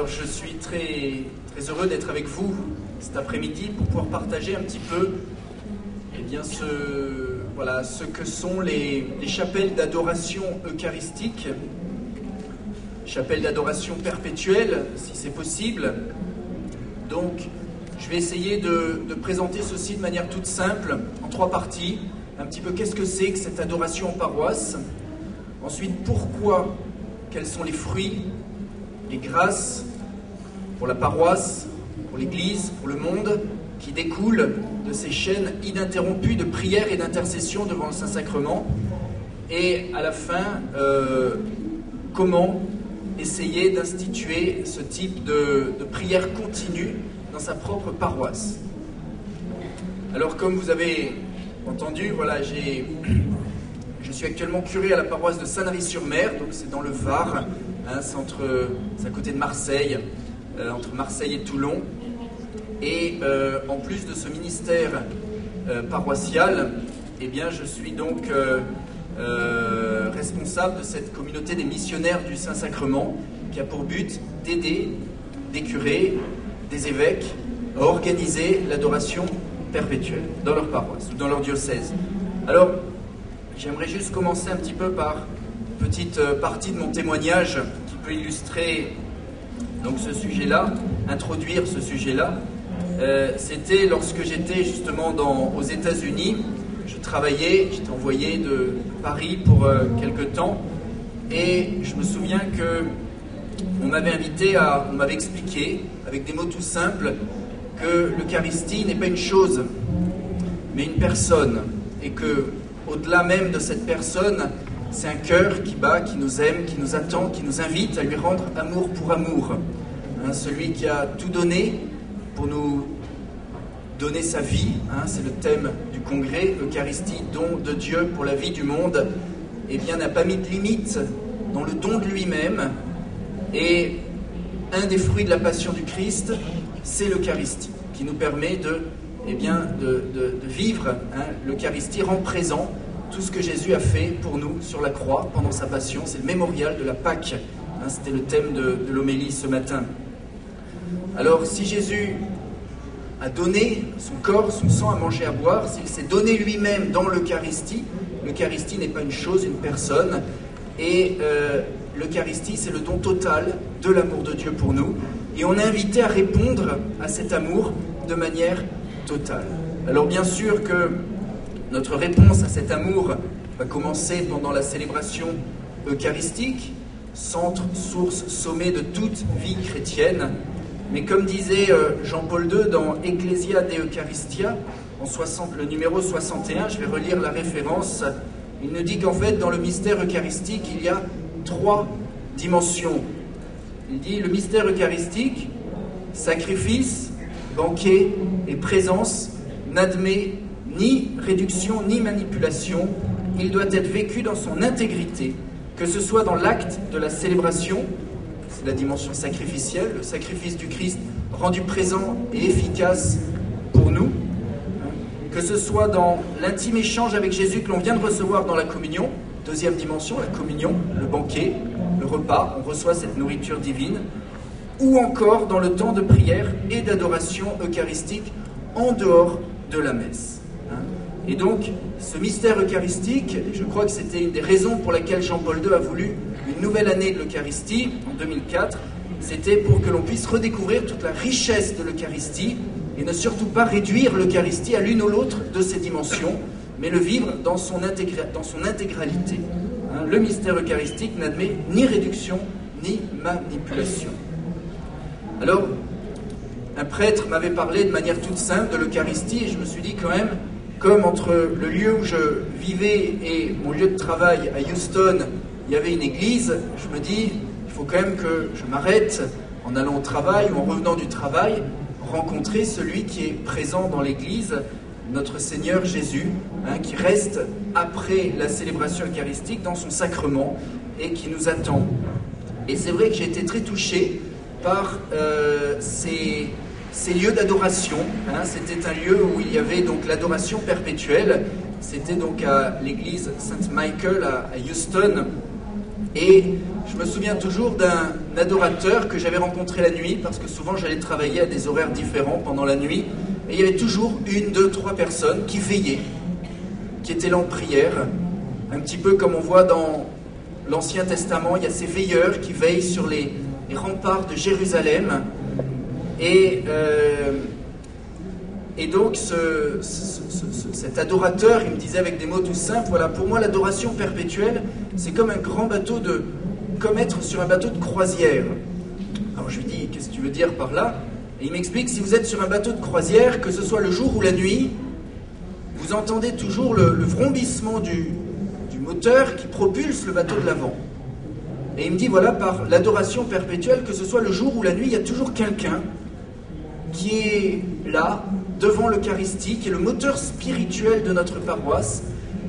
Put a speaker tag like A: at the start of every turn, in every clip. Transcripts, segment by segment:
A: Alors je suis très heureux d'être avec vous cet après-midi pour pouvoir partager un petit peu ce que sont les chapelles d'adoration eucharistique, chapelles d'adoration perpétuelle si c'est possible. Donc je vais essayer de présenter ceci de manière toute simple, en 3 parties. Un petit peu qu'est-ce que c'est que cette adoration en paroisse. Ensuite, pourquoi, quels sont les fruits, les grâces pour la paroisse, pour l'Église, pour le monde, qui découlent de ces chaînes ininterrompues de prière et d'intercession devant le Saint-Sacrement. Et à la fin, comment essayer d'instituer ce type de prière continue dans sa propre paroisse. Alors, comme vous avez entendu, voilà, je suis actuellement curé à la paroisse de Sanary-sur-Mer, donc c'est dans le Var, hein, c'est à côté de Marseille, entre Marseille et Toulon. Et en plus de ce ministère paroissial, eh bien, je suis donc responsable de cette communauté des missionnaires du Saint-Sacrement qui a pour but d'aider des curés, des évêques à organiser l'adoration perpétuelle dans leur paroisse ou dans leur diocèse. Alors, j'aimerais juste commencer un petit peu par une petite partie de mon témoignage qui peut illustrer donc ce sujet-là, introduire ce sujet-là. C'était lorsque j'étais justement aux États-Unis. Je travaillais, j'étais envoyé de Paris pour quelque temps, et je me souviens que on m'avait expliqué avec des mots tout simples que l'Eucharistie n'est pas une chose, mais une personne, et que au-delà même de cette personne, c'est un cœur qui bat, qui nous aime, qui nous attend, qui nous invite à lui rendre amour pour amour. Hein, celui qui a tout donné pour nous donner sa vie, hein, c'est le thème du congrès, Eucharistie, don de Dieu pour la vie du monde, eh bien n'a pas mis de limite dans le don de lui-même. Et un des fruits de la passion du Christ, c'est l'Eucharistie, qui nous permet de vivre. Hein, l'Eucharistie rend présent tout ce que Jésus a fait pour nous sur la croix pendant sa passion. C'est le mémorial de la Pâque. Hein, c'était le thème de l'homélie ce matin. Alors, si Jésus a donné son corps, son sang à manger, à boire, s'il s'est donné lui-même dans l'Eucharistie, l'Eucharistie n'est pas une chose, une personne, et l'Eucharistie, c'est le don total de l'amour de Dieu pour nous, et on est invité à répondre à cet amour de manière totale. Alors bien sûr que notre réponse à cet amour va commencer pendant la célébration eucharistique, centre, source, sommet de toute vie chrétienne. Mais comme disait Jean-Paul II dans Ecclesia de Eucharistia, le numéro 61, je vais relire la référence, il nous dit qu'en fait, dans le mystère eucharistique, il y a 3 dimensions. Il dit, le mystère eucharistique, sacrifice, banquet et présence, n'admet ni réduction ni manipulation. Il doit être vécu dans son intégrité, que ce soit dans l'acte de la célébration, c'est la dimension sacrificielle, le sacrifice du Christ rendu présent et efficace pour nous, que ce soit dans l'intime échange avec Jésus que l'on vient de recevoir dans la communion, 2e dimension, la communion, le banquet, le repas, on reçoit cette nourriture divine, ou encore dans le temps de prière et d'adoration eucharistique en dehors de la messe. Et donc, ce mystère eucharistique, je crois que c'était une des raisons pour laquelle Jean-Paul II a voulu une nouvelle année de l'Eucharistie, en 2004, c'était pour que l'on puisse redécouvrir toute la richesse de l'Eucharistie et ne surtout pas réduire l'Eucharistie à l'une ou l'autre de ses dimensions, mais le vivre dans son intégralité. Hein, le mystère eucharistique n'admet ni réduction ni manipulation. Alors, un prêtre m'avait parlé de manière toute simple de l'Eucharistie, et je me suis dit quand même, comme entre le lieu où je vivais et mon lieu de travail à Houston, il y avait une église, je me dis, il faut quand même que je m'arrête en allant au travail ou en revenant du travail, rencontrer celui qui est présent dans l'église, notre Seigneur Jésus, hein, qui reste après la célébration eucharistique dans son sacrement et qui nous attend. Et c'est vrai que j'ai été très touché par ces lieux d'adoration. Hein, c'était un lieu où il y avait donc l'adoration perpétuelle. C'était donc à l'église Saint Michael à Houston. Et je me souviens toujours d'un adorateur que j'avais rencontré la nuit, parce que souvent j'allais travailler à des horaires différents pendant la nuit, et il y avait toujours 1, 2, 3 personnes qui veillaient, qui étaient là en prière, un petit peu comme on voit dans l'Ancien Testament, il y a ces veilleurs qui veillent sur les remparts de Jérusalem, et donc cet adorateur, il me disait avec des mots tout simples, voilà, pour moi l'adoration perpétuelle, c'est comme un grand bateau comme être sur un bateau de croisière. Alors je lui dis, qu'est-ce que tu veux dire par là? Et il m'explique, si vous êtes sur un bateau de croisière, que ce soit le jour ou la nuit, vous entendez toujours le vrombissement du moteur qui propulse le bateau de l'avant. Et il me dit, voilà, par l'adoration perpétuelle, que ce soit le jour ou la nuit, il y a toujours quelqu'un qui est là, devant l'Eucharistie, qui est le moteur spirituel de notre paroisse,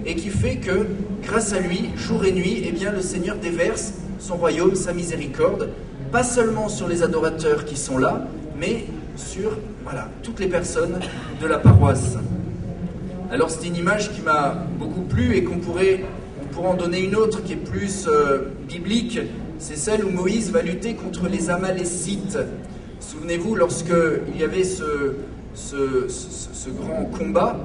A: et qui fait que, grâce à lui, jour et nuit, eh bien, le Seigneur déverse son royaume, sa miséricorde, pas seulement sur les adorateurs qui sont là, mais sur toutes les personnes de la paroisse. Alors c'est une image qui m'a beaucoup plu et on pourrait en donner une autre qui est plus biblique, c'est celle où Moïse va lutter contre les Amalécites. Souvenez-vous, lorsqu'il y avait ce grand combat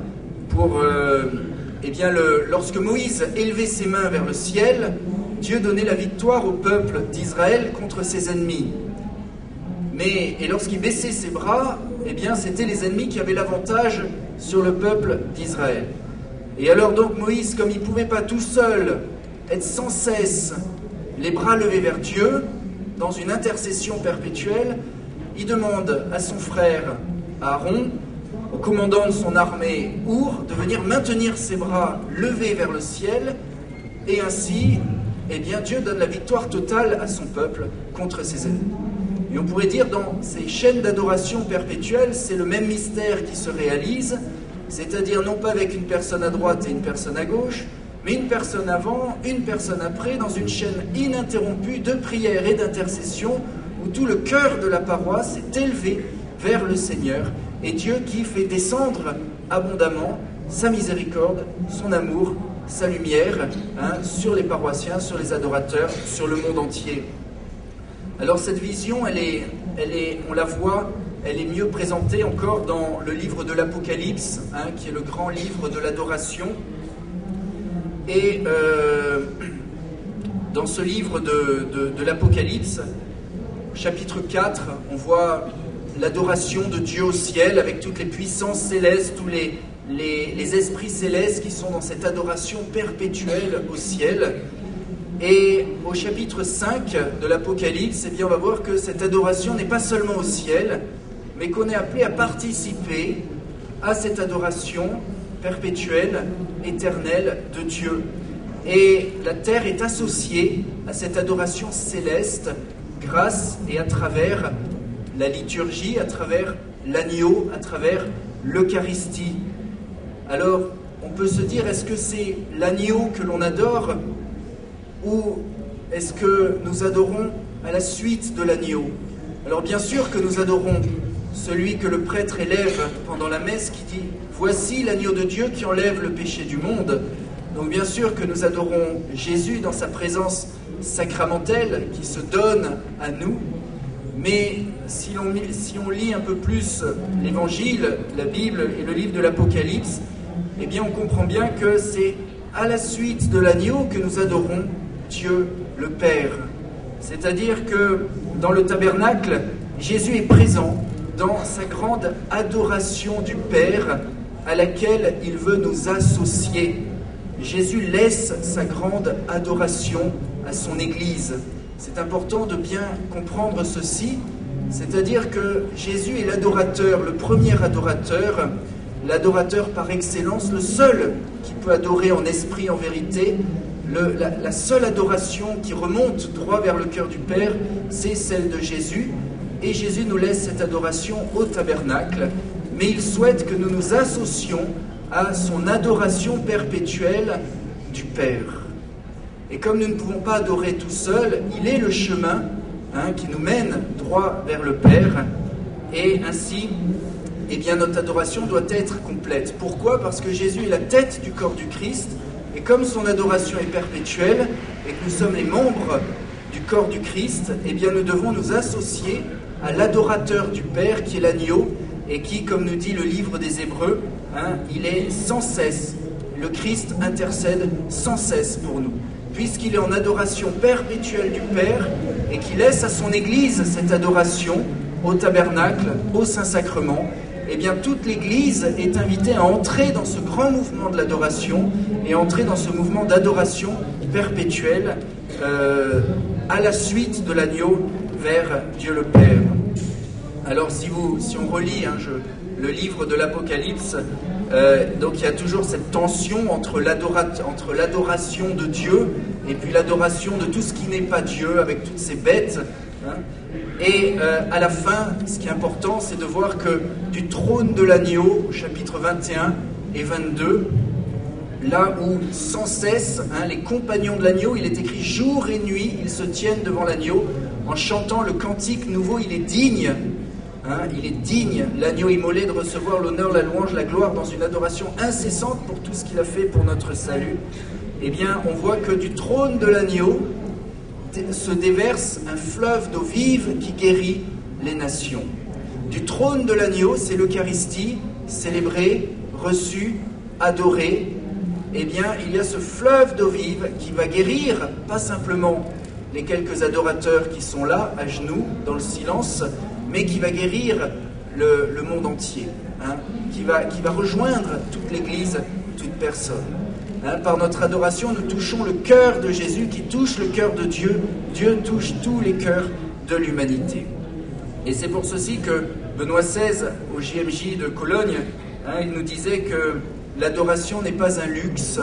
A: lorsque Moïse élevait ses mains vers le ciel, Dieu donnait la victoire au peuple d'Israël contre ses ennemis. Et lorsqu'il baissait ses bras, c'était les ennemis qui avaient l'avantage sur le peuple d'Israël. Et alors donc Moïse, comme il ne pouvait pas tout seul être sans cesse les bras levés vers Dieu, dans une intercession perpétuelle, il demande à son frère Aaron, au commandant de son armée Our, de venir maintenir ses bras levés vers le ciel, et ainsi, Dieu donne la victoire totale à son peuple contre ses ennemis. Et on pourrait dire, dans ces chaînes d'adoration perpétuelle, c'est le même mystère qui se réalise, c'est-à-dire non pas avec une personne à droite et une personne à gauche, mais une personne avant, une personne après, dans une chaîne ininterrompue de prière et d'intercession, où tout le cœur de la paroisse est élevé vers le Seigneur, et Dieu qui fait descendre abondamment sa miséricorde, son amour, sa lumière, sur les paroissiens, sur les adorateurs, sur le monde entier. Alors cette vision, on la voit, elle est mieux présentée encore dans le livre de l'Apocalypse, qui est le grand livre de l'adoration. Et dans ce livre de l'Apocalypse, chapitre 4, on voit l'adoration de Dieu au ciel, avec toutes les puissances célestes, tous les esprits célestes qui sont dans cette adoration perpétuelle au ciel. Et au chapitre 5 de l'Apocalypse, on va voir que cette adoration n'est pas seulement au ciel, mais qu'on est appelé à participer à cette adoration perpétuelle, éternelle de Dieu. Et la terre est associée à cette adoration céleste grâce et à travers la liturgie, à travers l'agneau, à travers l'Eucharistie. Alors, on peut se dire, est-ce que c'est l'agneau que l'on adore, ou est-ce que nous adorons à la suite de l'agneau? Alors bien sûr que nous adorons celui que le prêtre élève pendant la messe qui dit « Voici l'agneau de Dieu qui enlève le péché du monde ». Donc bien sûr que nous adorons Jésus dans sa présence sacramentelle qui se donne à nous. Mais si on lit un peu plus l'Évangile, la Bible et le livre de l'Apocalypse, on comprend bien que c'est à la suite de l'agneau que nous adorons Dieu le Père. C'est-à-dire que dans le tabernacle, Jésus est présent dans sa grande adoration du Père à laquelle il veut nous associer. Jésus laisse sa grande adoration à son Église. C'est important de bien comprendre ceci, c'est-à-dire que Jésus est l'adorateur, le premier adorateur, l'adorateur par excellence, le seul qui peut adorer en esprit, en vérité. La seule adoration qui remonte droit vers le cœur du Père, c'est celle de Jésus. Et Jésus nous laisse cette adoration au tabernacle, mais il souhaite que nous nous associons à son adoration perpétuelle du Père. Et comme nous ne pouvons pas adorer tout seul, il est le chemin qui nous mène droit vers le Père. Et ainsi, notre adoration doit être complète. Pourquoi? Parce que Jésus est la tête du corps du Christ, Et comme son adoration est perpétuelle, et que nous sommes les membres du corps du Christ, eh bien nous devons nous associer à l'adorateur du Père, qui est l'agneau, et qui, comme nous dit le livre des Hébreux, il est sans cesse, le Christ intercède sans cesse pour nous. Puisqu'il est en adoration perpétuelle du Père, et qu'il laisse à son Église cette adoration, au tabernacle, au Saint-Sacrement, eh bien toute l'Église est invitée à entrer dans ce grand mouvement de l'adoration, et entrer dans ce mouvement d'adoration perpétuelle, à la suite de l'agneau vers Dieu le Père. Alors si on relit le livre de l'Apocalypse, donc il y a toujours cette tension entre l'adoration de Dieu et puis l'adoration de tout ce qui n'est pas Dieu, avec toutes ces bêtes. Et à la fin, ce qui est important, c'est de voir que du trône de l'agneau, au chapitre 21 et 22, là où sans cesse, les compagnons de l'agneau, il est écrit jour et nuit, ils se tiennent devant l'agneau en chantant le cantique nouveau, il est digne. Il est digne, l'agneau immolé, de recevoir l'honneur, la louange, la gloire dans une adoration incessante pour tout ce qu'il a fait pour notre salut. Eh bien, on voit que du trône de l'agneau se déverse un fleuve d'eau vive qui guérit les nations. Du trône de l'agneau, c'est l'Eucharistie, célébrée, reçue, adorée. Eh bien, il y a ce fleuve d'eau vive qui va guérir, pas simplement les quelques adorateurs qui sont là, à genoux, dans le silence, mais qui va guérir le monde entier, qui va rejoindre toute l'Église, toute personne. Par notre adoration, nous touchons le cœur de Jésus qui touche le cœur de Dieu. Dieu touche tous les cœurs de l'humanité. Et c'est pour ceci que Benoît XVI, au JMJ de Cologne, il nous disait que l'adoration n'est pas un luxe,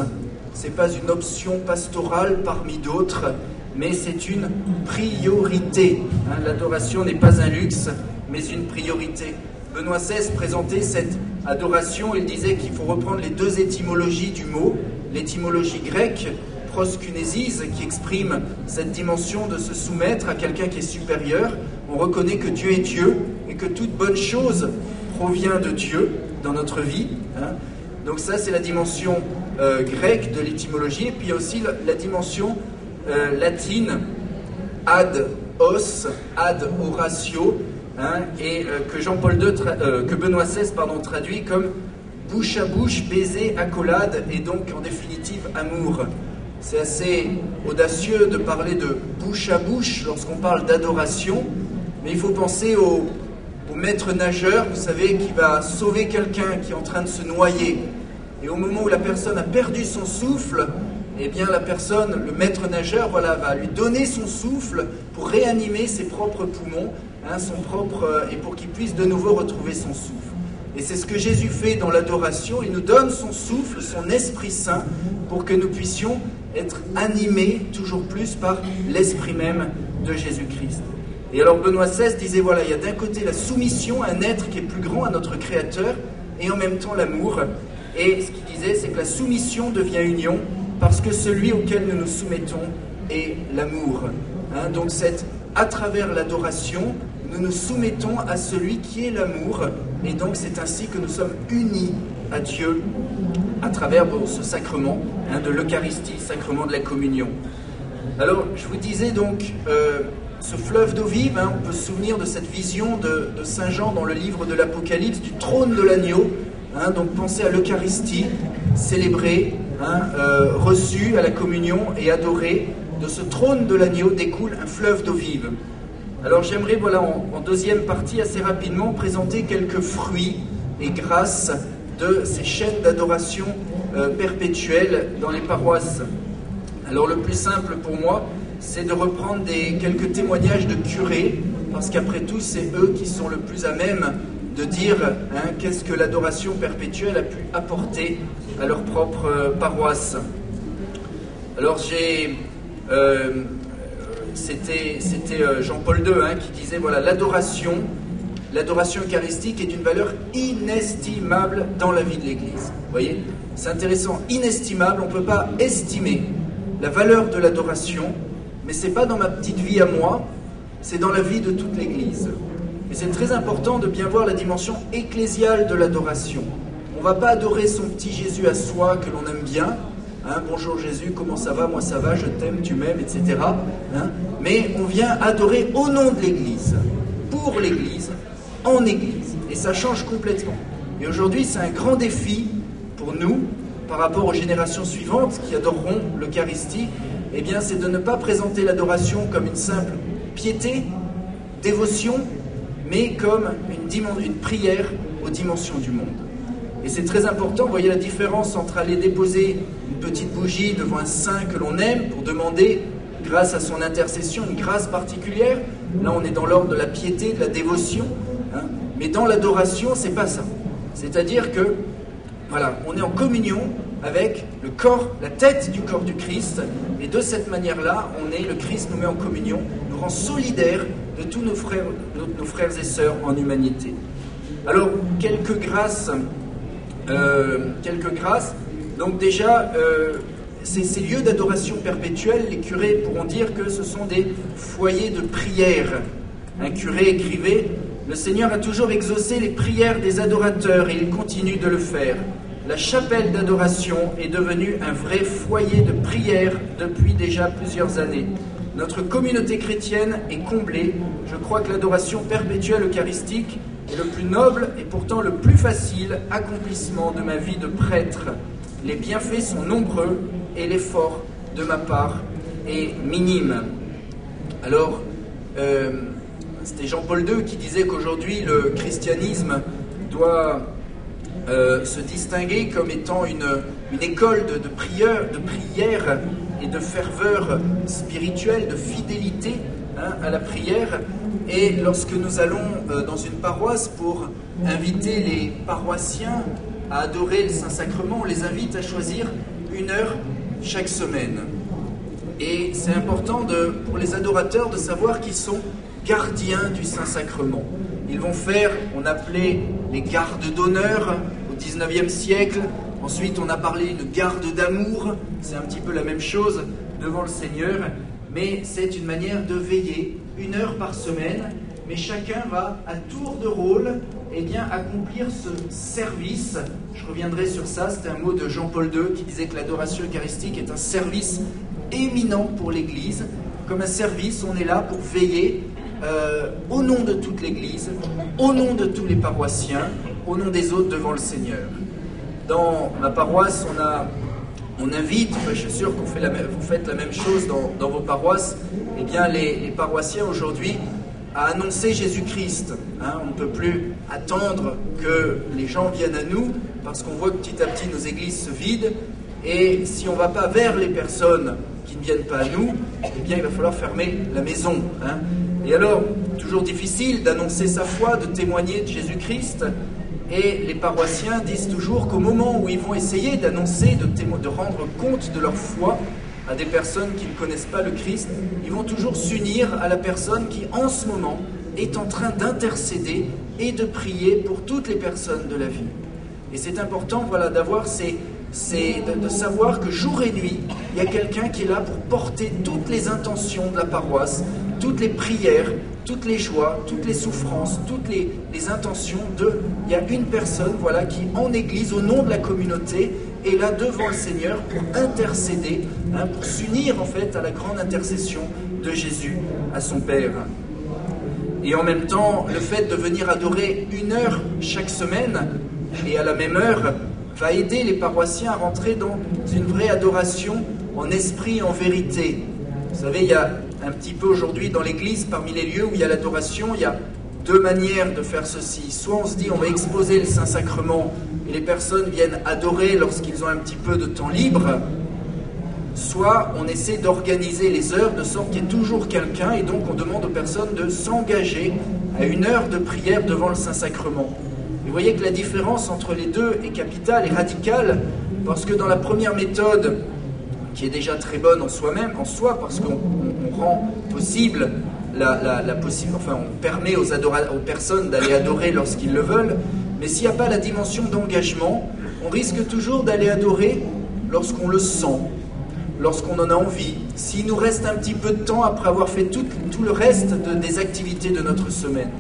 A: c'est pas une option pastorale parmi d'autres, mais c'est une priorité. L'adoration n'est pas un luxe, mais une priorité. Benoît XVI présentait cette adoration, il disait qu'il faut reprendre les deux étymologies du mot, l'étymologie grecque, proskunesis, qui exprime cette dimension de se soumettre à quelqu'un qui est supérieur. On reconnaît que Dieu est Dieu et que toute bonne chose provient de Dieu dans notre vie. Donc ça, c'est la dimension grecque de l'étymologie, et puis aussi la dimension latine, ad os, ad oratio, et que Benoît XVI traduit comme bouche à bouche, baiser, accolade, et donc en définitive amour. C'est assez audacieux de parler de bouche à bouche lorsqu'on parle d'adoration, mais il faut penser au maître nageur, vous savez, qui va sauver quelqu'un qui est en train de se noyer. Et au moment où la personne a perdu son souffle, eh bien la personne, le maître nageur, va lui donner son souffle pour réanimer ses propres poumons, et pour qu'il puisse de nouveau retrouver son souffle. Et c'est ce que Jésus fait dans l'adoration, il nous donne son souffle, son Esprit Saint, pour que nous puissions être animés toujours plus par l'Esprit même de Jésus-Christ. Et alors Benoît XVI disait, il y a d'un côté la soumission à un être qui est plus grand, à notre Créateur, et en même temps l'amour. Et ce qu'il disait, c'est que la soumission devient union, parce que celui auquel nous nous soumettons est l'amour. Donc à travers l'adoration, nous nous soumettons à celui qui est l'amour, et donc c'est ainsi que nous sommes unis à Dieu à travers ce sacrement de l'Eucharistie, sacrement de la communion. Alors, je vous disais donc, ce fleuve d'eau vive, on peut se souvenir de cette vision de Saint Jean dans le livre de l'Apocalypse, du trône de l'agneau. Donc pensez à l'Eucharistie, célébrée, reçue à la communion et adorée. De ce trône de l'agneau découle un fleuve d'eau vive. Alors j'aimerais, en deuxième partie, assez rapidement, présenter quelques fruits et grâces de ces chaînes d'adoration perpétuelle dans les paroisses. Alors le plus simple pour moi, c'est de reprendre quelques témoignages de curés, parce qu'après tout, c'est eux qui sont le plus à même de dire qu'est-ce que l'adoration perpétuelle a pu apporter à leur propre paroisse. Alors c'était Jean-Paul II qui disait, l'adoration eucharistique est d'une valeur inestimable dans la vie de l'Église. Vous voyez, c'est intéressant, inestimable, on ne peut pas estimer la valeur de l'adoration, mais ce n'est pas dans ma petite vie à moi, c'est dans la vie de toute l'Église. Et c'est très important de bien voir la dimension ecclésiale de l'adoration. On ne va pas adorer son petit Jésus à soi que l'on aime bien, Bonjour Jésus, comment ça va? Moi ça va, je t'aime, tu m'aimes, etc. Mais on vient adorer au nom de l'Église, pour l'Église, en Église. Et ça change complètement. Et aujourd'hui, c'est un grand défi pour nous, par rapport aux générations suivantes qui adoreront l'Eucharistie, eh bien, c'est de ne pas présenter l'adoration comme une simple piété, dévotion, mais comme une prière aux dimensions du monde. Et c'est très important, vous voyez la différence entre aller déposer une petite bougie devant un saint que l'on aime pour demander, grâce à son intercession, une grâce particulière. Là, on est dans l'ordre de la piété, de la dévotion. Mais dans l'adoration, c'est pas ça. C'est-à-dire que, voilà, on est en communion avec le corps, la tête du corps du Christ. Et de cette manière-là, le Christ nous met en communion, nous rend solidaires de tous nos frères et sœurs en humanité. Alors, quelques grâces. Donc déjà, ces lieux d'adoration perpétuelle, les curés pourront dire que ce sont des foyers de prière. Un curé écrivait « Le Seigneur a toujours exaucé les prières des adorateurs et il continue de le faire. La chapelle d'adoration est devenue un vrai foyer de prière depuis déjà plusieurs années. Notre communauté chrétienne est comblée. Je crois que l'adoration perpétuelle eucharistique est le plus noble et pourtant le plus facile accomplissement de ma vie de prêtre. Les bienfaits sont nombreux et l'effort de ma part est minime. » Alors, c'était Jean-Paul II qui disait qu'aujourd'hui le christianisme doit se distinguer comme étant une école de prière et de ferveur spirituelle, de fidélité à la prière. Et lorsque nous allons dans une paroisse pour inviter les paroissiens à adorer le Saint-Sacrement, on les invite à choisir 1 heure chaque semaine. Et c'est important pour les adorateurs de savoir qu'ils sont gardiens du Saint-Sacrement. Ils vont faire, on appelait les gardes d'honneur au XIXe siècle. Ensuite, on a parlé de garde d'amour. C'est un petit peu la même chose devant le Seigneur. Mais c'est une manière de veiller 1 heure par semaine. Mais chacun va, à tour de rôle, accomplir ce service. Je reviendrai sur ça. C'était un mot de Jean-Paul II qui disait que l'adoration eucharistique est un service éminent pour l'Église. Comme un service, on est là pour veiller au nom de toute l'Église, au nom de tous les paroissiens, au nom des autres devant le Seigneur. Dans ma paroisse, on invite, je suis sûr que vous faites la même chose dans vos paroisses, les paroissiens aujourd'hui à annoncer Jésus-Christ. On ne peut plus attendre que les gens viennent à nous, parce qu'on voit que petit à petit nos églises se vident, et si on ne va pas vers les personnes qui ne viennent pas à nous, il va falloir fermer la maison. Et alors, toujours difficile d'annoncer sa foi, de témoigner de Jésus-Christ. Et les paroissiens disent toujours qu'au moment où ils vont essayer d'annoncer, de rendre compte de leur foi à des personnes qui ne connaissent pas le Christ, ils vont toujours s'unir à la personne qui, en ce moment, est en train d'intercéder et de prier pour toutes les personnes de la vie. Et c'est important, d'avoir de savoir que jour et nuit, il y a quelqu'un qui est là pour porter toutes les intentions de la paroisse, toutes les prières, toutes les joies, toutes les souffrances, toutes les intentions il y a une personne, qui en Église, au nom de la communauté, est là devant le Seigneur pour intercéder, pour s'unir en fait à la grande intercession de Jésus à son Père. Et en même temps, le fait de venir adorer 1 heure chaque semaine, et à la même heure, va aider les paroissiens à rentrer dans une vraie adoration en esprit et en vérité. Vous savez, il y a un petit peu aujourd'hui dans l'Église, parmi les lieux où il y a l'adoration, il y a 2 manières de faire ceci. Soit on se dit on va exposer le Saint-Sacrement et les personnes viennent adorer lorsqu'ils ont un petit peu de temps libre, soit on essaie d'organiser les heures de sorte qu'il y ait toujours quelqu'un et donc on demande aux personnes de s'engager à 1 heure de prière devant le Saint-Sacrement. Vous voyez que la différence entre les deux est capitale et radicale, parce que dans la première méthode, qui est déjà très bonne en soi, parce qu'on rend possible on permet aux personnes d'aller adorer lorsqu'ils le veulent, mais s'il n'y a pas la dimension d'engagement, on risque toujours d'aller adorer lorsqu'on le sent, lorsqu'on en a envie, s'il nous reste un petit peu de temps après avoir fait tout le reste des activités de notre semaine.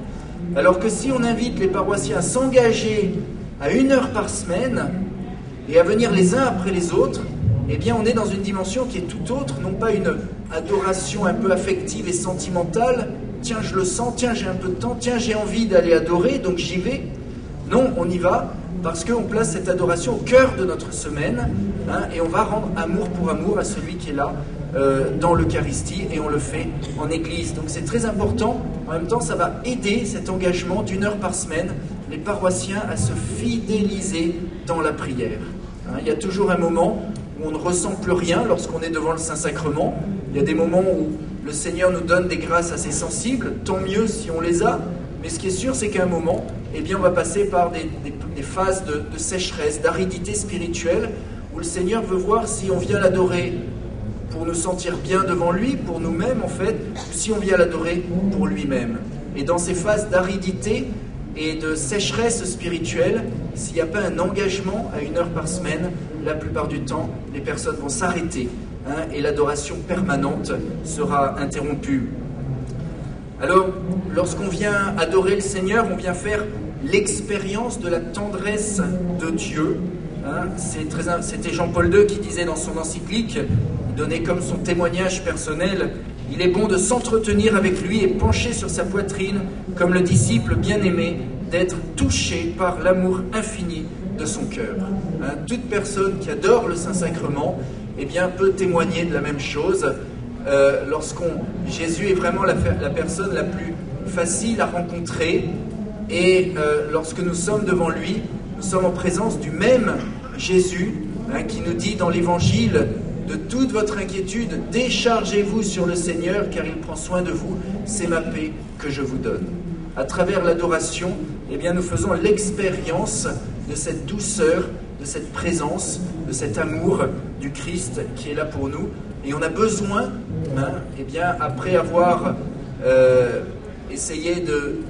A: Alors que si on invite les paroissiens à s'engager à 1 heure par semaine et à venir les uns après les autres, eh bien on est dans une dimension qui est tout autre, non pas une adoration un peu affective et sentimentale, tiens je le sens, tiens j'ai un peu de temps, tiens j'ai envie d'aller adorer, donc j'y vais. Non, on y va parce qu'on place cette adoration au cœur de notre semaine, et on va rendre amour pour amour à celui qui est là dans l'Eucharistie, et on le fait en Église. Donc c'est très important, en même temps ça va aider cet engagement d'1 heure par semaine, les paroissiens à se fidéliser dans la prière. Il y a toujours un moment où on ne ressent plus rien lorsqu'on est devant le Saint-Sacrement. Il y a des moments où le Seigneur nous donne des grâces assez sensibles, tant mieux si on les a, mais ce qui est sûr c'est qu'à un moment, eh bien, on va passer par des phases de sécheresse, d'aridité spirituelle, où le Seigneur veut voir si on vient l'adorer pour nous sentir bien devant lui, pour nous-mêmes en fait, ou si on vient l'adorer pour lui-même. Et dans ces phases d'aridité et de sécheresse spirituelle, s'il n'y a pas un engagement à 1 heure par semaine, la plupart du temps, les personnes vont s'arrêter, et l'adoration permanente sera interrompue. Alors, lorsqu'on vient adorer le Seigneur, on vient faire l'expérience de la tendresse de Dieu. C'était Jean-Paul II qui disait dans son encyclique, il donnait comme son témoignage personnel, « Il est bon de s'entretenir avec lui et pencher sur sa poitrine, comme le disciple bien-aimé, d'être touché par l'amour infini de son cœur. » Toute personne qui adore le Saint-Sacrement, eh bien, peut témoigner de la même chose. Jésus est vraiment la personne la plus facile à rencontrer, et lorsque nous sommes devant lui, nous sommes en présence du même Jésus, qui nous dit dans l'Évangile, de toute votre inquiétude, déchargez-vous sur le Seigneur car il prend soin de vous, c'est ma paix que je vous donne. À travers l'adoration, eh bien, nous faisons l'expérience de cette douceur, de cette présence, de cet amour du Christ qui est là pour nous. Et on a besoin, eh bien, après avoir essayé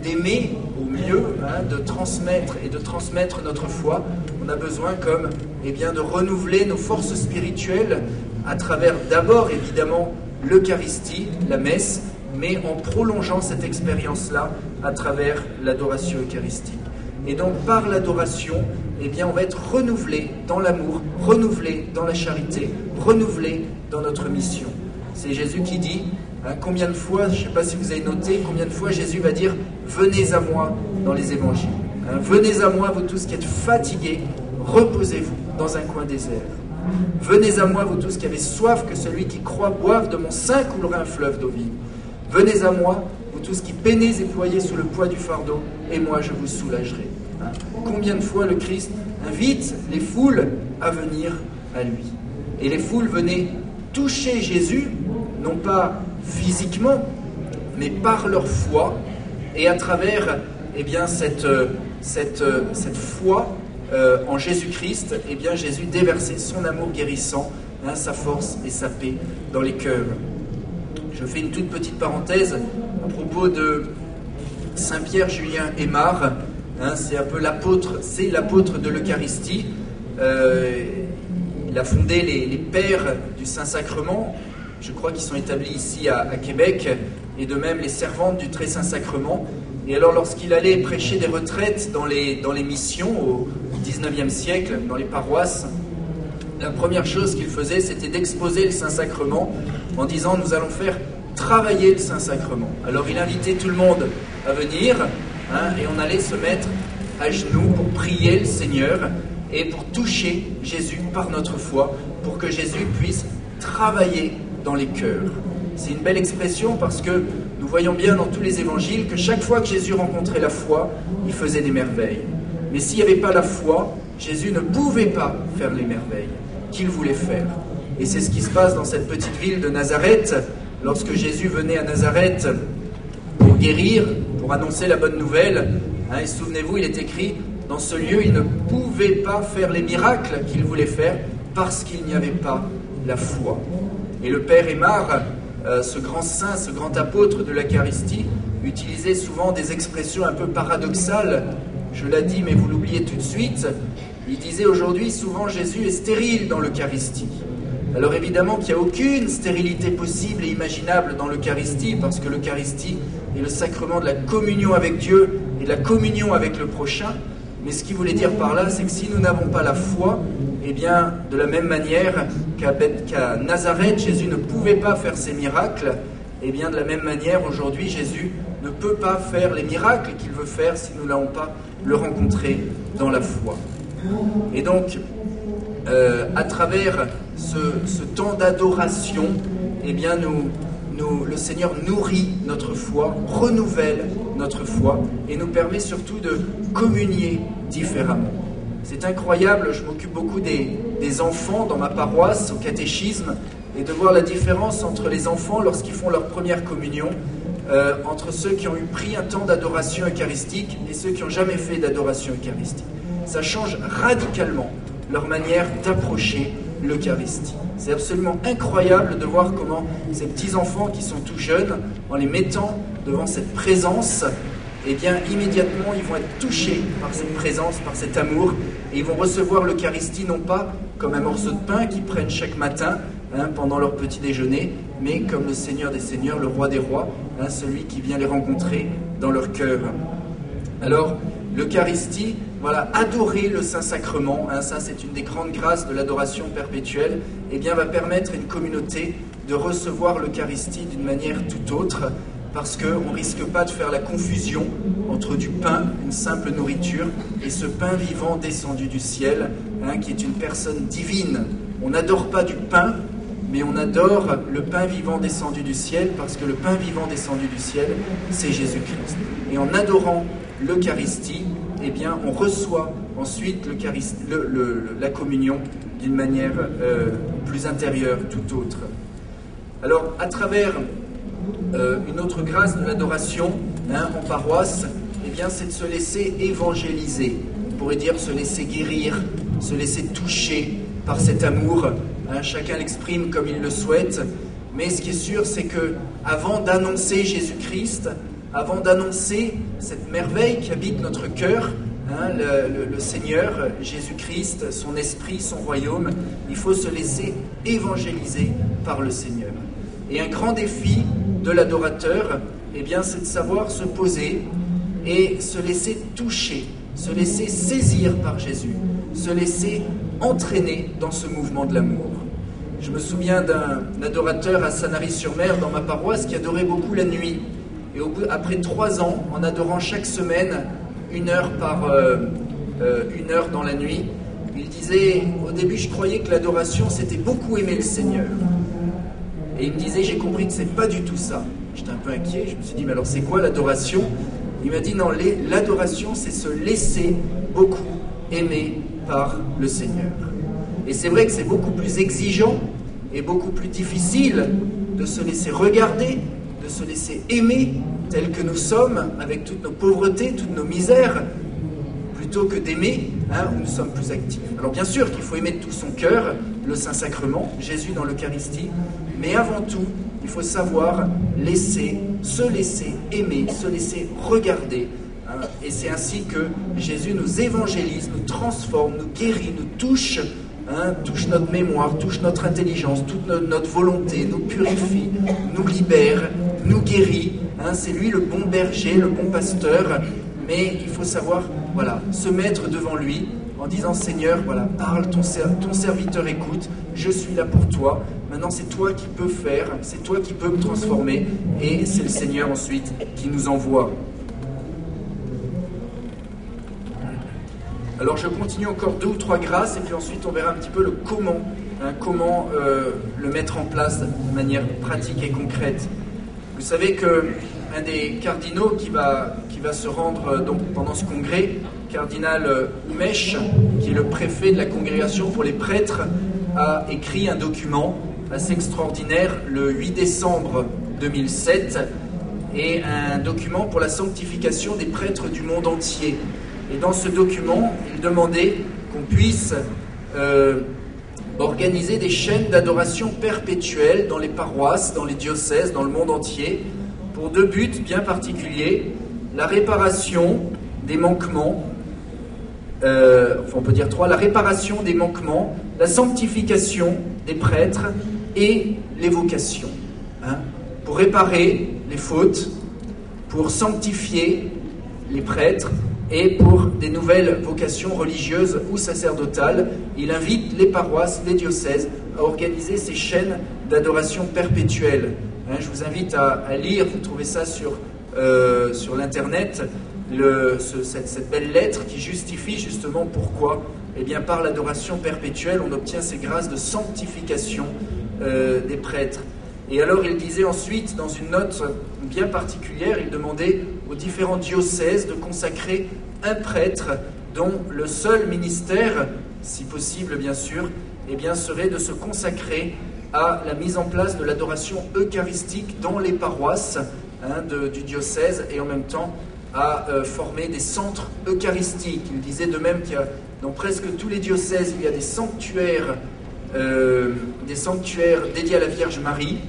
A: d'aimer au mieux, de transmettre notre foi, on a besoin eh bien, de renouveler nos forces spirituelles à travers d'abord évidemment l'Eucharistie, la messe, mais en prolongeant cette expérience-là à travers l'adoration eucharistique. Et donc par l'adoration, eh bien, on va être renouvelé dans l'amour, renouvelé dans la charité, renouvelé dans notre mission. C'est Jésus qui dit, combien de fois, je ne sais pas si vous avez noté, combien de fois Jésus va dire « Venez à moi » dans les évangiles. Venez à moi, vous tous qui êtes fatigués, reposez-vous dans un coin désert. Venez à moi, vous tous qui avez soif, que celui qui croit boive de mon sein coulera un fleuve d'eau vive. Venez à moi, vous tous qui peinez et ployez sous le poids du fardeau, et moi je vous soulagerai. Combien de fois le Christ invite les foules à venir à lui. Et les foules venaient toucher Jésus, non pas physiquement, mais par leur foi, et à travers eh bien, cette foi en Jésus-Christ, eh bien, Jésus déversait son amour guérissant, sa force et sa paix dans les cœurs. Je fais une toute petite parenthèse à propos de Saint-Pierre Julien Aymar. C'est un peu l'apôtre de l'Eucharistie. Il a fondé les Pères du Saint-Sacrement, je crois qu'ils sont établis ici à Québec, et de même les Servantes du Très Saint-Sacrement. Et alors lorsqu'il allait prêcher des retraites dans les missions au XIXe siècle, dans les paroisses, la première chose qu'il faisait, c'était d'exposer le Saint-Sacrement en disant « Nous allons faire travailler le Saint-Sacrement ». Alors il invitait tout le monde à venir, et on allait se mettre à genoux pour prier le Seigneur et pour toucher Jésus par notre foi, pour que Jésus puisse travailler dans les cœurs. C'est une belle expression parce que nous voyons bien dans tous les évangiles que chaque fois que Jésus rencontrait la foi, il faisait des merveilles. Mais s'il n'y avait pas la foi, Jésus ne pouvait pas faire les merveilles qu'il voulait faire. Et c'est ce qui se passe dans cette petite ville de Nazareth, lorsque Jésus venait à Nazareth pour guérir, pour annoncer la bonne nouvelle. Et souvenez-vous, il est écrit, dans ce lieu, il ne pouvait pas faire les miracles qu'il voulait faire parce qu'il n'y avait pas la foi. Et le Père Aymar, ce grand saint, ce grand apôtre de l'Eucharistie, utilisait souvent des expressions un peu paradoxales. Je l'ai dit, mais vous l'oubliez tout de suite. Il disait aujourd'hui, souvent Jésus est stérile dans l'Eucharistie. Alors évidemment qu'il n'y a aucune stérilité possible et imaginable dans l'Eucharistie, parce que l'Eucharistie est le sacrement de la communion avec Dieu et de la communion avec le prochain. Mais ce qu'il voulait dire par là, c'est que si nous n'avons pas la foi, eh bien, de la même manière qu'à Nazareth, Jésus ne pouvait pas faire ces miracles, eh bien, de la même manière, aujourd'hui, Jésus ne peut pas faire les miracles qu'il veut faire si nous n'allons pas le rencontrer dans la foi. Et donc, à travers ce temps d'adoration, eh bien, le Seigneur nourrit notre foi, renouvelle notre foi et nous permet surtout de communier différemment. C'est incroyable, je m'occupe beaucoup des enfants dans ma paroisse, au catéchisme, et de voir la différence entre les enfants lorsqu'ils font leur première communion, entre ceux qui ont eu pris un temps d'adoration eucharistique et ceux qui n'ont jamais fait d'adoration eucharistique. Ça change radicalement leur manière d'approcher l'Eucharistie. C'est absolument incroyable de voir comment ces petits-enfants qui sont tout jeunes, en les mettant devant cette présence, eh bien immédiatement ils vont être touchés par cette présence, par cet amour, et ils vont recevoir l'Eucharistie non pas comme un morceau de pain qu'ils prennent chaque matin pendant leur petit déjeuner, mais comme le Seigneur des Seigneurs, le Roi des Rois, celui qui vient les rencontrer dans leur cœur. Alors, l'Eucharistie, voilà, adorer le Saint-Sacrement, ça c'est une des grandes grâces de l'adoration perpétuelle, eh bien va permettre à une communauté de recevoir l'Eucharistie d'une manière tout autre, parce qu'on ne risque pas de faire la confusion entre du pain, une simple nourriture, et ce pain vivant descendu du ciel, qui est une personne divine. On n'adore pas du pain, mais on adore le pain vivant descendu du ciel, parce que le pain vivant descendu du ciel, c'est Jésus-Christ. Et en adorant l'Eucharistie, eh bien, on reçoit ensuite la communion d'une manière plus intérieure, tout autre. Alors, à travers une autre grâce de l'adoration en paroisse, eh bien, c'est de se laisser évangéliser. On pourrait dire se laisser guérir, se laisser toucher par cet amour. Chacun l'exprime comme il le souhaite. Mais ce qui est sûr, c'est que avant d'annoncer Jésus-Christ, avant d'annoncer cette merveille qui habite notre cœur, le Seigneur, Jésus-Christ, son esprit, son royaume, il faut se laisser évangéliser par le Seigneur. Et un grand défi de l'adorateur, eh bien, c'est de savoir se poser et se laisser toucher, se laisser saisir par Jésus, se laisser entraîner dans ce mouvement de l'amour. Je me souviens d'un adorateur à Sanary-sur-Mer dans ma paroisse qui adorait beaucoup la nuit. Et après 3 ans, en adorant chaque semaine, 1 heure dans la nuit, il disait, au début je croyais que l'adoration c'était beaucoup aimer le Seigneur. Et il me disait, j'ai compris que c'est pas du tout ça. J'étais un peu inquiet, je me suis dit, mais alors c'est quoi l'adoration? Il m'a dit, non, l'adoration c'est se laisser beaucoup aimer par le Seigneur. Et c'est vrai que c'est beaucoup plus exigeant et beaucoup plus difficile de se laisser regarder, de se laisser aimer tel que nous sommes, avec toutes nos pauvretés, toutes nos misères, plutôt que d'aimer où nous sommes plus actifs. Alors bien sûr qu'il faut aimer de tout son cœur le Saint-Sacrement, Jésus dans l'Eucharistie, mais avant tout, il faut savoir se laisser aimer, se laisser regarder. Et c'est ainsi que Jésus nous évangélise, nous transforme, nous guérit, nous touche, touche notre mémoire, touche notre intelligence, toute notre volonté, nous purifie, nous libère, nous guérit. C'est lui le bon berger, le bon pasteur, mais il faut savoir, voilà, se mettre devant lui en disant, Seigneur, voilà, parle, ton serviteur écoute, je suis là pour toi, maintenant c'est toi qui peux faire, c'est toi qui peux me transformer, et c'est le Seigneur ensuite qui nous envoie. Alors je continue encore 2 ou 3 grâces, et puis ensuite on verra un petit peu le comment le mettre en place de manière pratique et concrète. Vous savez qu'un des cardinaux qui va se rendre donc pendant ce congrès, cardinal Umesh, qui est le préfet de la congrégation pour les prêtres, a écrit un document assez extraordinaire le 8 décembre 2007, et un document pour la sanctification des prêtres du monde entier. Et dans ce document, il demandait qu'on puisse organiser des chaînes d'adoration perpétuelle dans les paroisses, dans les diocèses, dans le monde entier, pour 2 buts bien particuliers: la réparation des manquements, on peut dire 3, la réparation des manquements, la sanctification des prêtres et les vocations. Pour réparer les fautes, pour sanctifier les prêtres, et pour des nouvelles vocations religieuses ou sacerdotales, Il invite les paroisses, les diocèses à organiser ces chaînes d'adoration perpétuelle. Je vous invite à lire, vous trouvez ça sur l'internet, cette belle lettre qui justifie justement pourquoi, eh bien, par l'adoration perpétuelle, on obtient ces grâces de sanctification des prêtres. Et alors il disait ensuite, dans une note bien particulière, il demandait aux différents diocèses de consacrer un prêtre dont le seul ministère, si possible bien sûr, eh bien, serait de se consacrer à la mise en place de l'adoration eucharistique dans les paroisses du diocèse et en même temps à former des centres eucharistiques. Il disait de même qu'il y a dans presque tous les diocèses, il y a des sanctuaires dédiés à la Vierge Marie.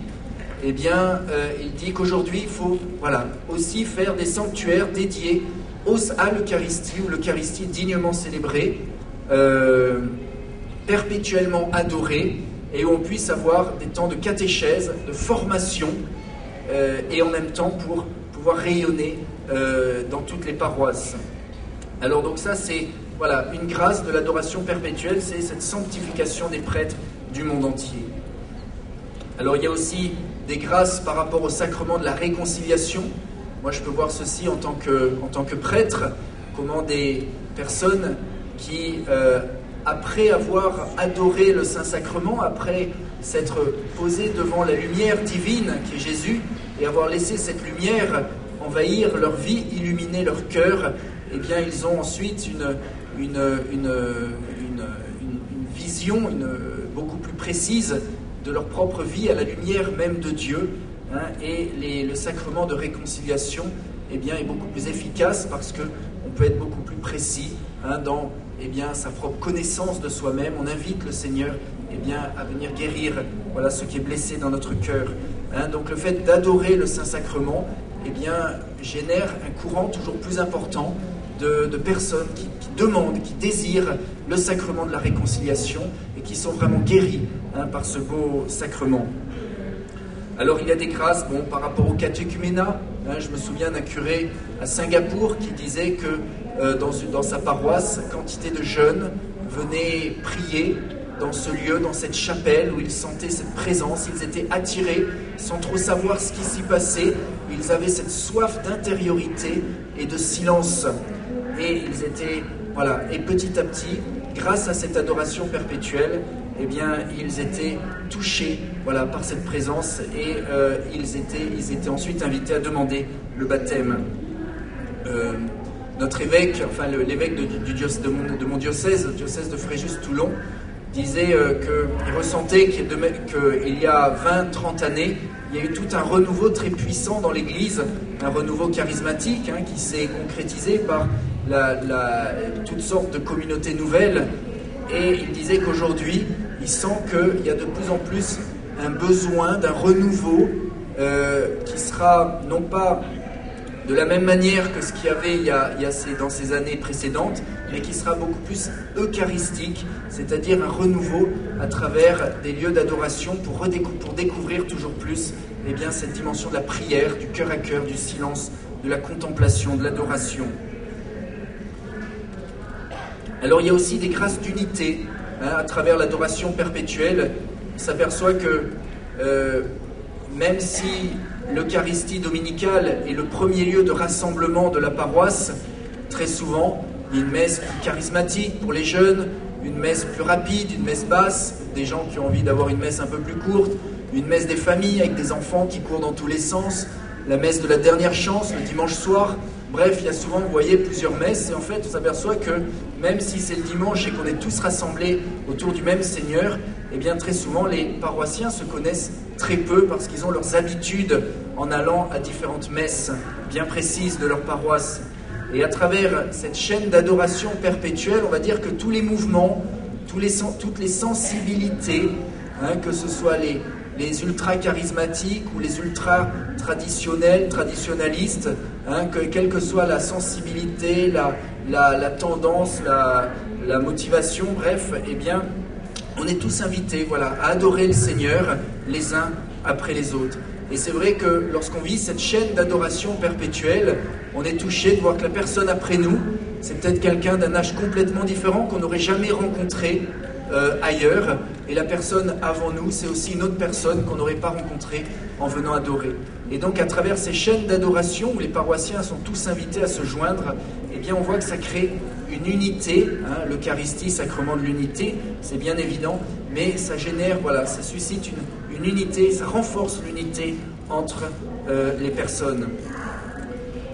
A: Eh bien, il dit qu'aujourd'hui, il faut aussi faire des sanctuaires dédiés à l'Eucharistie, où l'Eucharistie est dignement célébrée, perpétuellement adorée, et où on puisse avoir des temps de catéchèse, de formation, et en même temps pour pouvoir rayonner dans toutes les paroisses. Alors donc ça, c'est une grâce de l'adoration perpétuelle, c'est cette sanctification des prêtres du monde entier. Alors il y a aussi des grâces par rapport au sacrement de la réconciliation. Moi je peux voir ceci en tant que prêtre, comment des personnes qui, après avoir adoré le Saint-Sacrement, après s'être posées devant la lumière divine qui est Jésus, et avoir laissé cette lumière envahir leur vie, illuminer leur cœur, eh bien ils ont ensuite une vision beaucoup plus précise de leur propre vie à la lumière même de Dieu, et le sacrement de réconciliation eh bien, est beaucoup plus efficace parce qu'on peut être beaucoup plus précis dans sa propre connaissance de soi-même. On invite le Seigneur à venir guérir ce qui est blessé dans notre cœur. Donc le fait d'adorer le Saint-Sacrement génère un courant toujours plus important de personnes qui demandent, qui désirent le sacrement de la réconciliation et qui sont vraiment guéris par ce beau sacrement. Alors il y a des grâces par rapport au catéchuménat. Je me souviens d'un curé à Singapour qui disait que dans sa paroisse, quantité de jeunes venaient prier dans ce lieu, dans cette chapelle où ils sentaient cette présence, ils étaient attirés sans trop savoir ce qui s'y passait, ils avaient cette soif d'intériorité et de silence. Et ils étaient, et petit à petit, grâce à cette adoration perpétuelle, ils étaient touchés par cette présence et ils étaient ensuite invités à demander le baptême. Notre évêque, l'évêque de mon diocèse, le diocèse de Fréjus-Toulon, disait qu'il ressentait qu'il y a 20-30 années, il y a eu tout un renouveau très puissant dans l'Église, un renouveau charismatique qui s'est concrétisé par toutes sortes de communautés nouvelles. Et il disait qu'aujourd'hui, il sent qu'il y a de plus en plus un besoin d'un renouveau qui sera non pas de la même manière que ce qu'il y avait dans ces années précédentes, mais qui sera beaucoup plus eucharistique, c'est-à-dire un renouveau à travers des lieux d'adoration pour découvrir toujours plus cette dimension de la prière, du cœur à cœur, du silence, de la contemplation, de l'adoration. Alors il y a aussi des grâces d'unité à travers l'adoration perpétuelle. On s'aperçoit que même si l'Eucharistie dominicale est le premier lieu de rassemblement de la paroisse, très souvent, il y a une messe plus charismatique pour les jeunes, une messe plus rapide, une messe basse, des gens qui ont envie d'avoir une messe un peu plus courte, une messe des familles avec des enfants qui courent dans tous les sens, la messe de la dernière chance le dimanche soir. Bref, il y a souvent, vous voyez, plusieurs messes, et en fait, on s'aperçoit que même si c'est le dimanche et qu'on est tous rassemblés autour du même Seigneur, très souvent, les paroissiens se connaissent très peu parce qu'ils ont leurs habitudes en allant à différentes messes bien précises de leur paroisse. Et à travers cette chaîne d'adoration perpétuelle, on va dire que tous les mouvements, toutes les sensibilités, que ce soit les ultra-charismatiques ou les traditionnalistes, quelle que soit la sensibilité, la tendance, la motivation, bref, on est tous invités à adorer le Seigneur les uns après les autres. Et c'est vrai que lorsqu'on vit cette chaîne d'adoration perpétuelle, on est touché de voir que la personne après nous, c'est peut-être quelqu'un d'un âge complètement différent qu'on n'aurait jamais rencontré, ailleurs, et la personne avant nous, c'est aussi une autre personne qu'on n'aurait pas rencontrée en venant adorer. Et donc à travers ces chaînes d'adoration où les paroissiens sont tous invités à se joindre, eh bien on voit que ça crée une unité, hein, l'Eucharistie, sacrement de l'unité, c'est bien évident, mais ça génère, voilà, ça suscite une unité, ça renforce l'unité entre les personnes.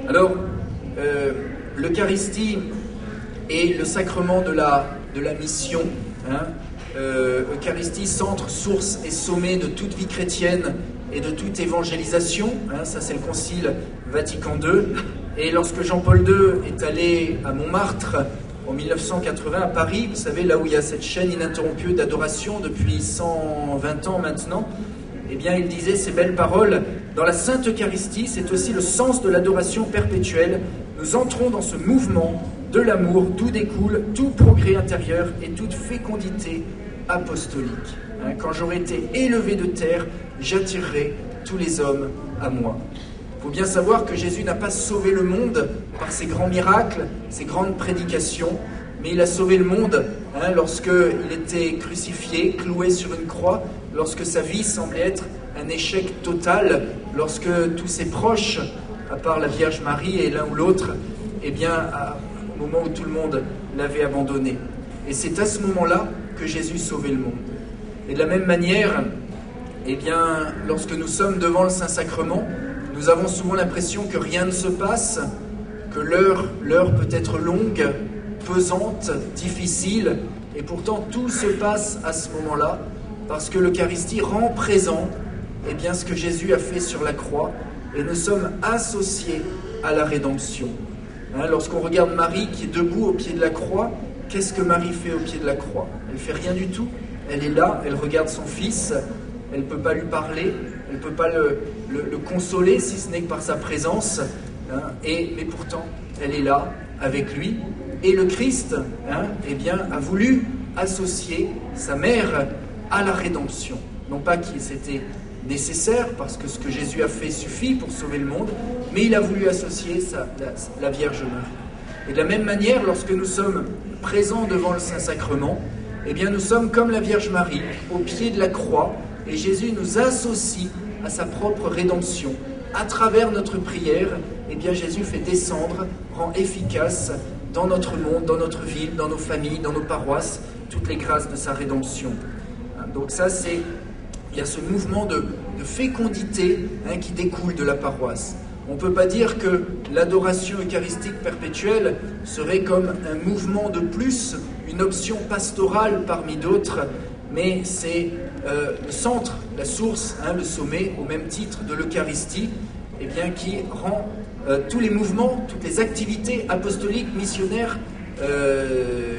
A: Alors, l'Eucharistie est le sacrement de la mission, hein. Eucharistie, centre, source et sommet de toute vie chrétienne et de toute évangélisation, hein, ça c'est le Concile Vatican II. Et lorsque Jean-Paul II est allé à Montmartre en 1980 à Paris, vous savez, là où il y a cette chaîne ininterrompue d'adoration depuis 120 ans maintenant, eh bien il disait ces belles paroles: dans la Sainte Eucharistie, c'est aussi le sens de l'adoration perpétuelle. Nous entrons dans ce mouvement de l'amour d'où découle tout progrès intérieur et toute fécondité apostolique. Hein, quand j'aurai été élevé de terre, j'attirerai tous les hommes à moi. Il faut bien savoir que Jésus n'a pas sauvé le monde par ses grands miracles, ses grandes prédications, mais il a sauvé le monde lorsqu'il était crucifié, cloué sur une croix, lorsque sa vie semblait être un échec total, lorsque tous ses proches, à part la Vierge Marie et l'un ou l'autre, eh bien, au moment où tout le monde l'avait abandonné. Et c'est à ce moment-là que Jésus sauvait le monde. Et de la même manière, eh bien, lorsque nous sommes devant le Saint-Sacrement, nous avons souvent l'impression que rien ne se passe, que l'heure peut être longue, pesante, difficile, et pourtant tout se passe à ce moment-là, parce que l'Eucharistie rend présent eh bien, ce que Jésus a fait sur la croix, et nous sommes associés à la rédemption. Hein, lorsqu'on regarde Marie qui est debout au pied de la croix, qu'est-ce que Marie fait au pied de la croix? Elle ne fait rien du tout. Elle est là, elle regarde son fils, elle ne peut pas lui parler, elle ne peut pas le consoler, si ce n'est que par sa présence, hein, mais pourtant, elle est là, avec lui. Et le Christ eh bien, a voulu associer sa mère à la rédemption. Non pas que c'était nécessaire, parce que ce que Jésus a fait suffit pour sauver le monde, mais il a voulu associer la Vierge Marie. Et de la même manière, lorsque nous sommes présents devant le Saint-Sacrement, eh bien, nous sommes comme la Vierge Marie, au pied de la croix, et Jésus nous associe à sa propre rédemption. À travers notre prière, eh bien, Jésus fait descendre, rend efficace dans notre monde, dans notre ville, dans nos familles, dans nos paroisses, toutes les grâces de sa rédemption. Donc ça, il y a ce mouvement de fécondité qui découle de la paroisse. On ne peut pas dire que l'adoration eucharistique perpétuelle serait comme un mouvement de plus, une option pastorale parmi d'autres, mais c'est le centre, la source, le sommet, au même titre de l'Eucharistie, eh bien, qui rend tous les mouvements, toutes les activités apostoliques, missionnaires,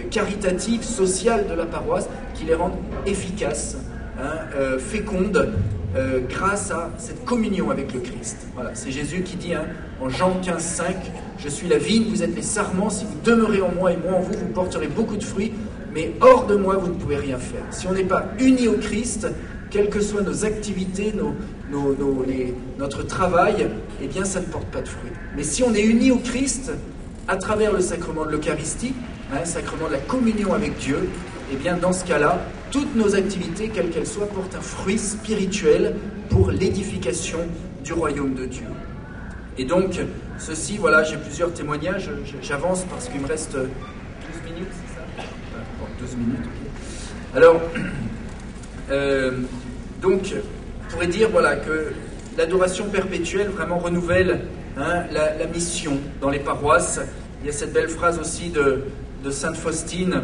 A: caritatives, sociales de la paroisse, qui les rendent efficaces, fécondes, grâce à cette communion avec le Christ. Voilà, c'est Jésus qui dit en Jean 15,5 « Je suis la vigne, vous êtes les sarments, si vous demeurez en moi et moi en vous, vous porterez beaucoup de fruits, mais hors de moi, vous ne pouvez rien faire. » Si on n'est pas unis au Christ, quelles que soient nos activités, notre travail, eh bien ça ne porte pas de fruits. Mais si on est unis au Christ, à travers le sacrement de l'Eucharistie, sacrement de la communion avec Dieu, eh bien dans ce cas-là, toutes nos activités, quelles qu'elles soient, portent un fruit spirituel pour l'édification du royaume de Dieu. Et donc, ceci, voilà, j'ai plusieurs témoignages, j'avance parce qu'il me reste 12 minutes, c'est ça? Bon, 12 minutes, ok. Alors, donc, on pourrait dire, voilà, que l'adoration perpétuelle vraiment renouvelle la mission dans les paroisses. Il y a cette belle phrase aussi de Sainte Faustine,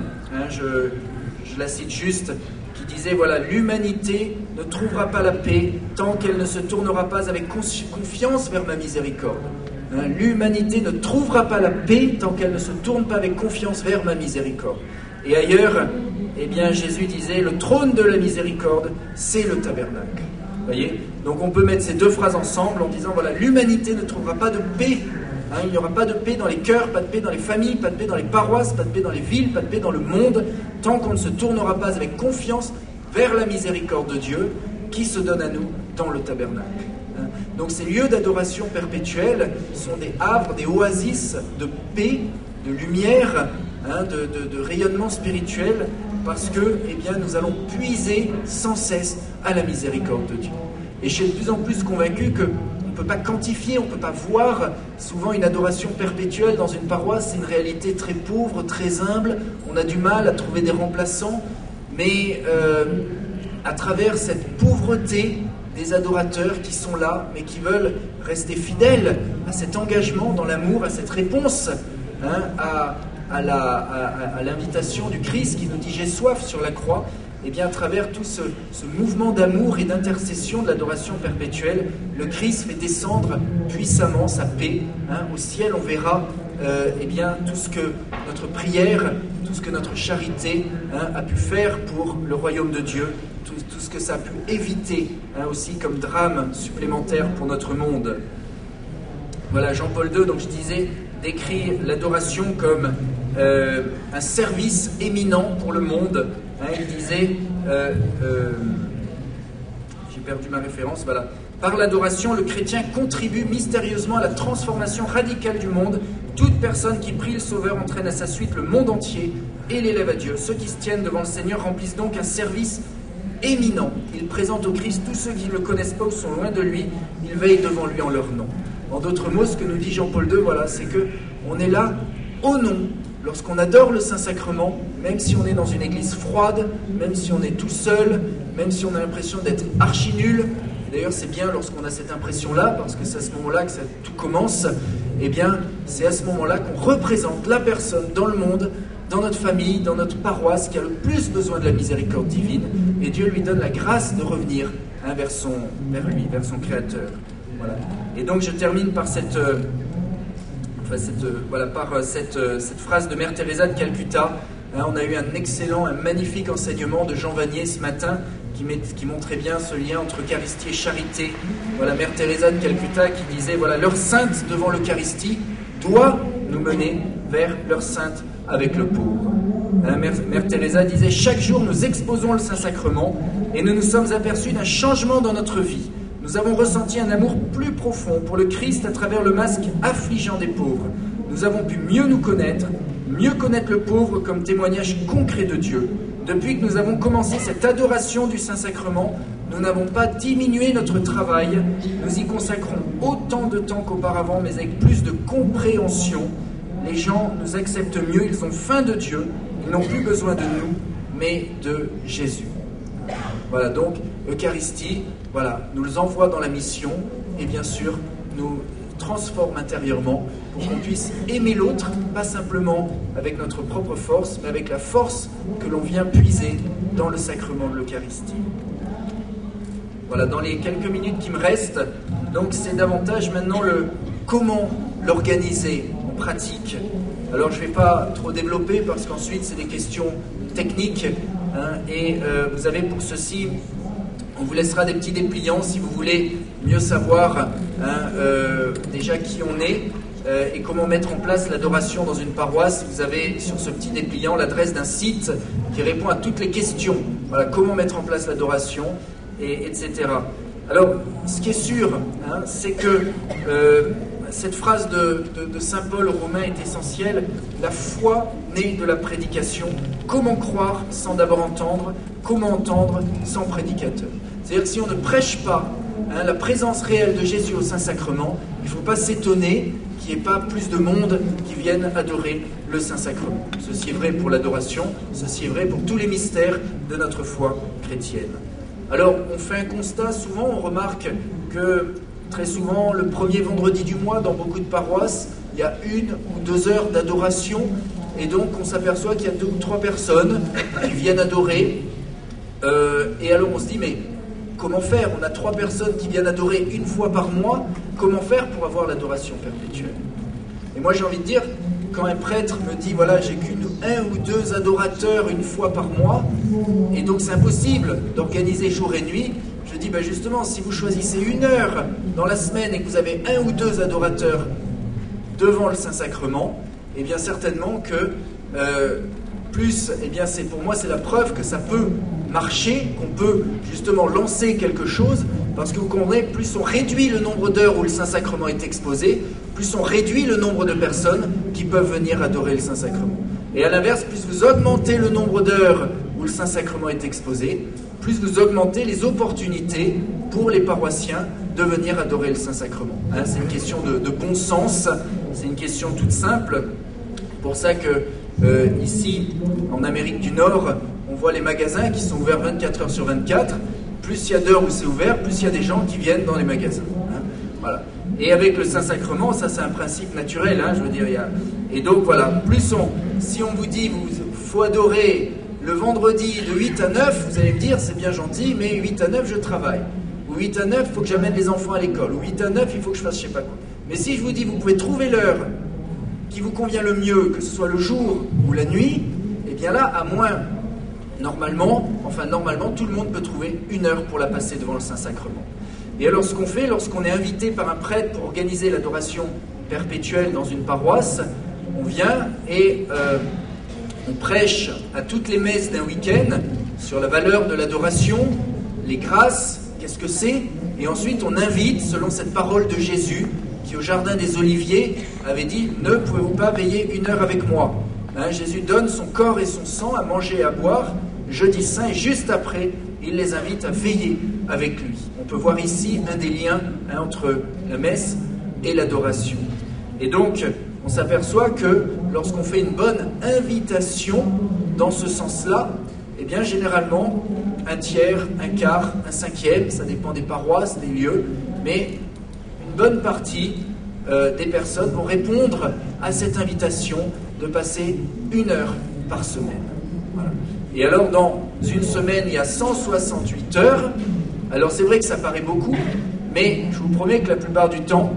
A: je la cite juste, qui disait, voilà, l'humanité ne trouvera pas la paix tant qu'elle ne se tournera pas avec confiance vers ma miséricorde. L'humanité ne trouvera pas la paix tant qu'elle ne se tourne pas avec confiance vers ma miséricorde. Et ailleurs, eh bien, Jésus disait, le trône de la miséricorde, c'est le tabernacle. Voyez ? Donc on peut mettre ces deux phrases ensemble en disant, voilà, l'humanité ne trouvera pas de paix. Il n'y aura pas de paix dans les cœurs, pas de paix dans les familles, pas de paix dans les paroisses, pas de paix dans les villes, pas de paix dans le monde, tant qu'on ne se tournera pas avec confiance vers la miséricorde de Dieu qui se donne à nous dans le tabernacle. Donc ces lieux d'adoration perpétuelle sont des havres, des oasis de paix, de lumière, de rayonnement spirituel parce que eh bien, nous allons puiser sans cesse à la miséricorde de Dieu. Et je suis de plus en plus convaincu qu'on ne peut pas quantifier, on ne peut pas voir. Souvent, une adoration perpétuelle dans une paroisse, c'est une réalité très pauvre, très humble. On a du mal à trouver des remplaçants. Mais à travers cette pauvreté des adorateurs qui sont là, mais qui veulent rester fidèles à cet engagement dans l'amour, à cette réponse à l'invitation du Christ qui nous dit « J'ai soif » sur la croix, et bien à travers tout ce mouvement d'amour et d'intercession de l'adoration perpétuelle, le Christ fait descendre puissamment sa paix. Au ciel, on verra eh bien, tout ce que notre prière, tout ce que notre charité a pu faire pour le royaume de Dieu, tout ce que ça a pu éviter aussi comme drame supplémentaire pour notre monde. Voilà, Jean-Paul II, donc je disais, décrit l'adoration comme un service éminent pour le monde. Il disait, j'ai perdu ma référence, voilà. Par l'adoration, le chrétien contribue mystérieusement à la transformation radicale du monde. Toute personne qui prie le Sauveur entraîne à sa suite le monde entier et l'élève à Dieu. Ceux qui se tiennent devant le Seigneur remplissent donc un service éminent. Ils présentent au Christ tous ceux qui ne le connaissent pas ou sont loin de lui. Ils veillent devant lui en leur nom. En d'autres mots, ce que nous dit Jean-Paul II, voilà, c'est qu'on est là au nom. Lorsqu'on adore le Saint-Sacrement, même si on est dans une église froide, même si on est tout seul, même si on a l'impression d'être archi nul, d'ailleurs c'est bien lorsqu'on a cette impression-là, parce que c'est à ce moment-là que tout commence, eh bien c'est à ce moment-là qu'on représente la personne dans le monde, dans notre famille, dans notre paroisse, qui a le plus besoin de la miséricorde divine, et Dieu lui donne la grâce de revenir vers lui, vers son Créateur. Voilà. Et donc je termine par cette phrase de Mère Teresa de Calcutta. On a eu un magnifique enseignement de Jean Vanier ce matin qui montrait bien ce lien entre Eucharistie et charité. Voilà, Mère Teresa de Calcutta qui disait, voilà, l'heure sainte devant l'Eucharistie doit nous mener vers l'heure sainte avec le pauvre. Mère Teresa disait, chaque jour nous exposons le Saint-Sacrement et nous nous sommes aperçus d'un changement dans notre vie. Nous avons ressenti un amour plus profond pour le Christ à travers le masque affligeant des pauvres. Nous avons pu mieux nous connaître, mieux connaître le pauvre comme témoignage concret de Dieu. Depuis que nous avons commencé cette adoration du Saint-Sacrement, nous n'avons pas diminué notre travail. Nous y consacrons autant de temps qu'auparavant, mais avec plus de compréhension. Les gens nous acceptent mieux, ils ont faim de Dieu, ils n'ont plus besoin de nous, mais de Jésus. Voilà, donc, Eucharistie, voilà, nous les envoie dans la mission et bien sûr, nous transforme intérieurement pour qu'on puisse aimer l'autre, pas simplement avec notre propre force, mais avec la force que l'on vient puiser dans le sacrement de l'Eucharistie. Voilà, dans les quelques minutes qui me restent, donc c'est davantage maintenant comment l'organiser en pratique. Alors je ne vais pas trop développer parce qu'ensuite c'est des questions techniques et vous avez pour ceci, on vous laissera des petits dépliants si vous voulez mieux savoir déjà qui on est et comment mettre en place l'adoration dans une paroisse. Vous avez sur ce petit dépliant l'adresse d'un site qui répond à toutes les questions. Voilà, comment mettre en place l'adoration, etc. Alors, ce qui est sûr, c'est que cette phrase de saint Paul aux Romains est essentielle. La foi naît de la prédication. Comment croire sans d'abord entendre? Comment entendre sans prédicateur? C'est-à-dire que si on ne prêche pas la présence réelle de Jésus au Saint-Sacrement, il ne faut pas s'étonner qu'il n'y ait pas plus de monde qui vienne adorer le Saint-Sacrement. Ceci est vrai pour l'adoration, ceci est vrai pour tous les mystères de notre foi chrétienne. Alors, on fait un constat, souvent on remarque que très souvent, le premier vendredi du mois, dans beaucoup de paroisses, il y a 1 ou 2 heures d'adoration, et donc on s'aperçoit qu'il y a 2 ou 3 personnes qui viennent adorer, et alors on se dit, mais comment faire? On a 3 personnes qui viennent adorer 1 fois par mois, comment faire pour avoir l'adoration perpétuelle? Et moi j'ai envie de dire, quand un prêtre me dit, voilà, j'ai qu'1 ou 2 adorateurs 1 fois par mois, et donc c'est impossible d'organiser jour et nuit, je dis, ben justement, si vous choisissez 1 heure dans la semaine et que vous avez 1 ou 2 adorateurs devant le Saint-Sacrement, eh bien certainement que eh bien pour moi c'est la preuve que ça peut marcher, qu'on peut justement lancer quelque chose, parce que vous comprenez, plus on réduit le nombre d'heures où le Saint-Sacrement est exposé, plus on réduit le nombre de personnes qui peuvent venir adorer le Saint-Sacrement. Et à l'inverse, plus vous augmentez le nombre d'heures où où le Saint-Sacrement est exposé, plus vous augmentez les opportunités pour les paroissiens de venir adorer le Saint-Sacrement. Hein, c'est une question de bon sens, c'est une question toute simple. C'est pour ça que ici, en Amérique du Nord, on voit les magasins qui sont ouverts 24 heures sur 24. Plus il y a d'heures où c'est ouvert, plus il y a des gens qui viennent dans les magasins. Hein, voilà. Et avec le Saint-Sacrement, ça c'est un principe naturel, hein, je veux dire. Et donc voilà, si on vous dit il faut adorer le vendredi de 8 à 9, vous allez me dire c'est bien gentil, mais 8 à 9 je travaille. Ou 8 à 9, il faut que j'amène les enfants à l'école. Ou 8 à 9, il faut que je fasse je sais pas quoi. Mais si je vous dis vous pouvez trouver l'heure qui vous convient le mieux, que ce soit le jour ou la nuit, eh bien là, à moins, normalement, tout le monde peut trouver une heure pour la passer devant le Saint-Sacrement. Et alors ce qu'on fait, lorsqu'on est invité par un prêtre pour organiser l'adoration perpétuelle dans une paroisse, on vient et on prêche à toutes les messes d'un week-end sur la valeur de l'adoration, les grâces, qu'est-ce que c'est, et ensuite on invite, selon cette parole de Jésus, qui au Jardin des Oliviers avait dit « Ne pouvez-vous pas veiller une heure avec moi ?» Hein, Jésus donne son corps et son sang à manger et à boire, jeudi saint, et juste après, il les invite à veiller avec lui. On peut voir ici un des liens entre la messe et l'adoration. Et donc, on s'aperçoit que lorsqu'on fait une bonne invitation dans ce sens-là, eh bien, généralement, un tiers, un quart, un cinquième, ça dépend des paroisses, des lieux, mais une bonne partie des personnes vont répondre à cette invitation de passer une heure par semaine. Voilà. Et alors, dans une semaine, il y a 168 heures. Alors, c'est vrai que ça paraît beaucoup, mais je vous promets que la plupart du temps,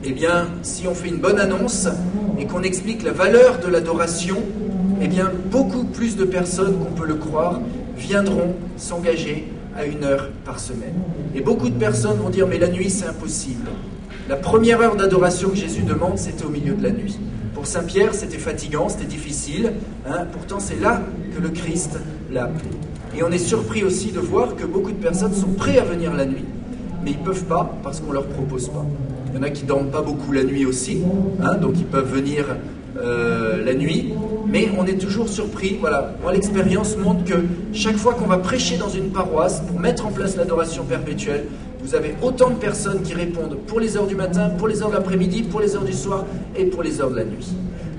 A: eh bien, si on fait une bonne annonce et qu'on explique la valeur de l'adoration, eh bien, beaucoup plus de personnes qu'on peut le croire viendront s'engager à une heure par semaine. Et beaucoup de personnes vont dire « mais la nuit, c'est impossible ». La première heure d'adoration que Jésus demande, c'était au milieu de la nuit. Pour Saint Pierre, c'était fatigant, c'était difficile. Hein, pourtant, c'est là que le Christ l'a appelé. Et on est surpris aussi de voir que beaucoup de personnes sont prêtes à venir la nuit, mais ils ne peuvent pas parce qu'on ne leur propose pas. Il y en a qui ne dorment pas beaucoup la nuit aussi, hein, donc ils peuvent venir la nuit, mais on est toujours surpris. Voilà. Moi, l'expérience montre que chaque fois qu'on va prêcher dans une paroisse pour mettre en place l'adoration perpétuelle, vous avez autant de personnes qui répondent pour les heures du matin, pour les heures de l'après-midi, pour les heures du soir et pour les heures de la nuit.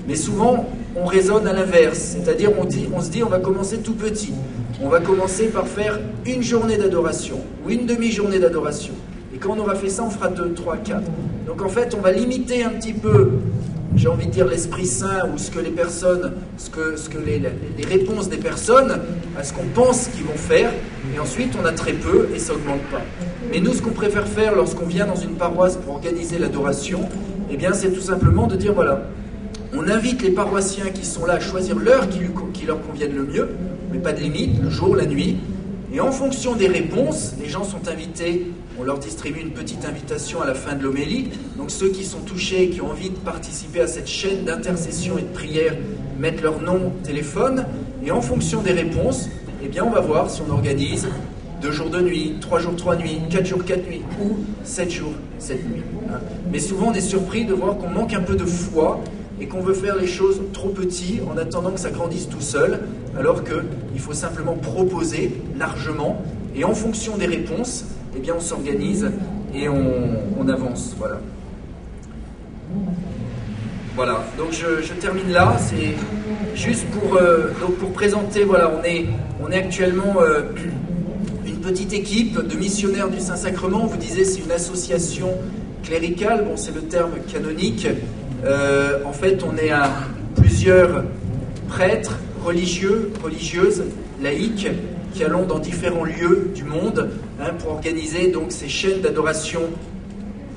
A: Mais souvent, on raisonne à l'inverse, c'est-à-dire on se dit on va commencer tout petit. On va commencer par faire une journée d'adoration ou une demi-journée d'adoration. Et quand on aura fait ça, on fera 2, 3, 4. Donc en fait, on va limiter un petit peu, j'ai envie de dire l'Esprit Saint ou ce que les personnes, les réponses des personnes à ce qu'on pense qu'ils vont faire, et ensuite on a très peu et ça n'augmente pas. Mais nous, ce qu'on préfère faire lorsqu'on vient dans une paroisse pour organiser l'adoration, eh bien c'est tout simplement de dire voilà, on invite les paroissiens qui sont là à choisir l'heure qui leur convienne le mieux, mais pas de limite, le jour, la nuit, et en fonction des réponses, les gens sont invités. On leur distribue une petite invitation à la fin de l'homélie. Donc ceux qui sont touchés, qui ont envie de participer à cette chaîne d'intercession et de prière, mettent leur nom, téléphone. Et en fonction des réponses, eh bien on va voir si on organise 2 jours de nuit, 3 jours 3 nuits, 4 jours 4 nuits ou 7 jours 7 nuits. Hein. Mais souvent on est surpris de voir qu'on manque un peu de foi et qu'on veut faire les choses trop petits en attendant que ça grandisse tout seul, alors qu'il faut simplement proposer largement. Et en fonction des réponses, eh bien on s'organise et on avance. Voilà. Voilà, donc je termine là. C'est juste pour présenter, voilà, on est actuellement une petite équipe de missionnaires du Saint-Sacrement. On vous disait, c'est une association cléricale, bon c'est le terme canonique. En fait, on est à plusieurs prêtres, religieux, religieuses, laïcs, qui allons dans différents lieux du monde pour organiser donc ces chaînes d'adoration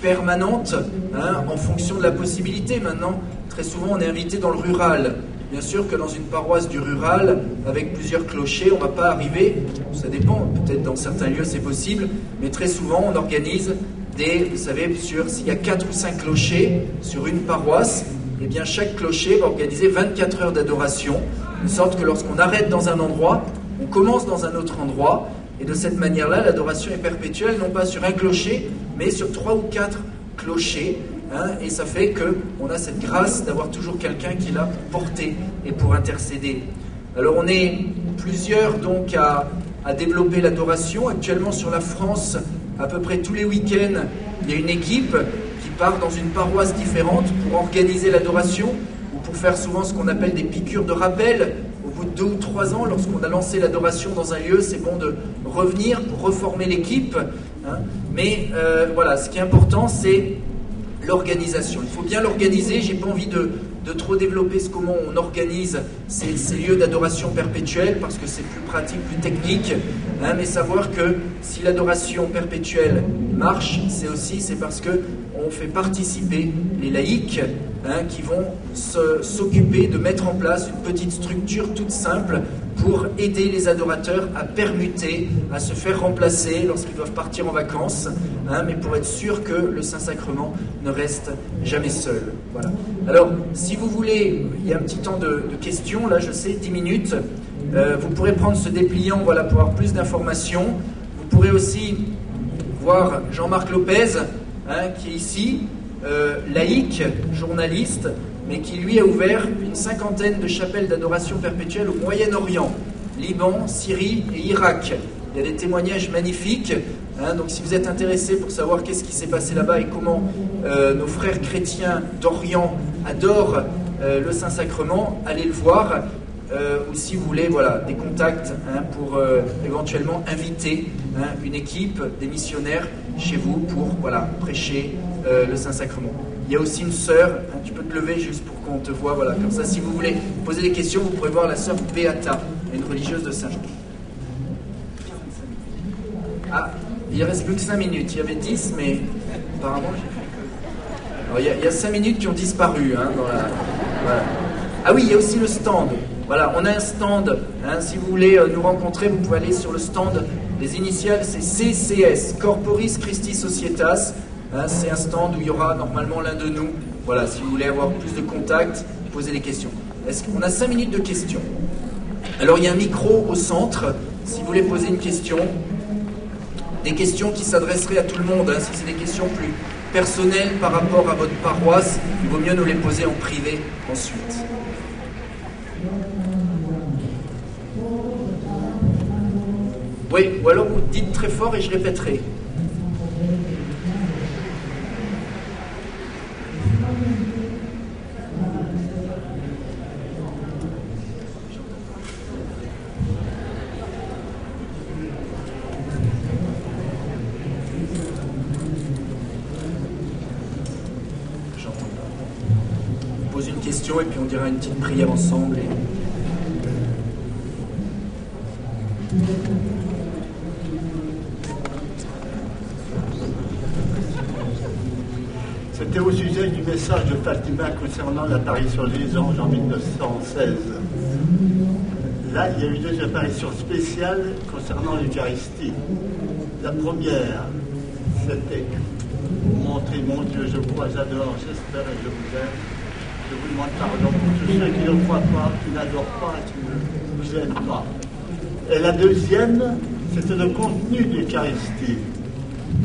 A: permanentes en fonction de la possibilité. Maintenant, très souvent, on est invité dans le rural. Bien sûr que dans une paroisse du rural, avec plusieurs clochers, on ne va pas arriver, ça dépend, peut-être dans certains lieux c'est possible, mais très souvent on organise vous savez, s'il y a 4 ou 5 clochers sur une paroisse, eh bien chaque clocher va organiser 24 heures d'adoration, de sorte que lorsqu'on arrête dans un endroit, on commence dans un autre endroit, et de cette manière-là, l'adoration est perpétuelle, non pas sur un clocher, mais sur 3 ou 4 clochers, et ça fait qu'on a cette grâce d'avoir toujours quelqu'un qui est là pour porter et pour intercéder. Alors on est plusieurs donc à développer l'adoration. Actuellement sur la France, à peu près tous les week-ends, il y a une équipe qui part dans une paroisse différente pour organiser l'adoration ou pour faire souvent ce qu'on appelle des piqûres de rappel. Au bout de 2 ou 3 ans, lorsqu'on a lancé l'adoration dans un lieu, c'est bon de revenir pour reformer l'équipe. Mais voilà, ce qui est important, c'est l'organisation. Il faut bien l'organiser. J'ai pas envie de trop développer comment on organise ces lieux d'adoration perpétuelle parce que c'est plus pratique, plus technique. Mais savoir que si l'adoration perpétuelle marche, c'est parce que on fait participer les laïcs qui vont s'occuper de mettre en place une petite structure toute simple pour aider les adorateurs à permuter, à se faire remplacer lorsqu'ils doivent partir en vacances, mais pour être sûr que le Saint-Sacrement ne reste jamais seul. Voilà. Alors, si vous voulez, il y a un petit temps de questions, là je sais, 10 minutes, vous pourrez prendre ce dépliant voilà, pour avoir plus d'informations. Vous pourrez aussi voir Jean-Marc Lopez, qui est ici, laïque, journaliste, mais qui lui a ouvert une 50aine de chapelles d'adoration perpétuelle au Moyen-Orient, Liban, Syrie et Irak. Il y a des témoignages magnifiques, donc si vous êtes intéressé pour savoir qu'est-ce qui s'est passé là-bas et comment nos frères chrétiens d'Orient adorent le Saint-Sacrement, allez le voir. Ou si vous voulez voilà, des contacts pour éventuellement inviter une équipe, des missionnaires chez vous pour voilà, prêcher le Saint-Sacrement. Il y a aussi une sœur, tu peux te lever juste pour qu'on te voit, voilà, comme ça si vous voulez poser des questions, vous pourrez voir la sœur Beata, une religieuse de Saint-Jean. Ah, il reste plus que 5 minutes, il y avait 10, mais apparemment j'ai fait que... Alors, il y a 5 minutes qui ont disparu. Voilà. Ah oui, il y a aussi le stand. Voilà, on a un stand, si vous voulez nous rencontrer, vous pouvez aller sur le stand, les initiales c'est CCS, Corporis Christi Societas, c'est un stand où il y aura normalement l'un de nous, voilà, si vous voulez avoir plus de contacts, posez des questions. Est-ce qu'on a 5 minutes de questions? Alors il y a un micro au centre, si vous voulez poser une question, des questions qui s'adresseraient à tout le monde, si c'est des questions plus personnelles par rapport à votre paroisse, il vaut mieux nous les poser en privé ensuite. Oui, ou alors vous dites très fort et je répéterai. On pose une question et puis on dira une petite prière ensemble.
B: C'était au sujet du message de Fatima concernant l'apparition des anges en 1916. Là, il y a eu 2 apparitions spéciales concernant l'Eucharistie. La première, c'était montrer mon Dieu, je crois, j'adore, j'espère et je vous aime. Je vous demande pardon pour tous ceux qui ne croient pas, qui n'adorent pas et qui ne vous aiment pas. Et la deuxième, c'était le contenu de l'Eucharistie.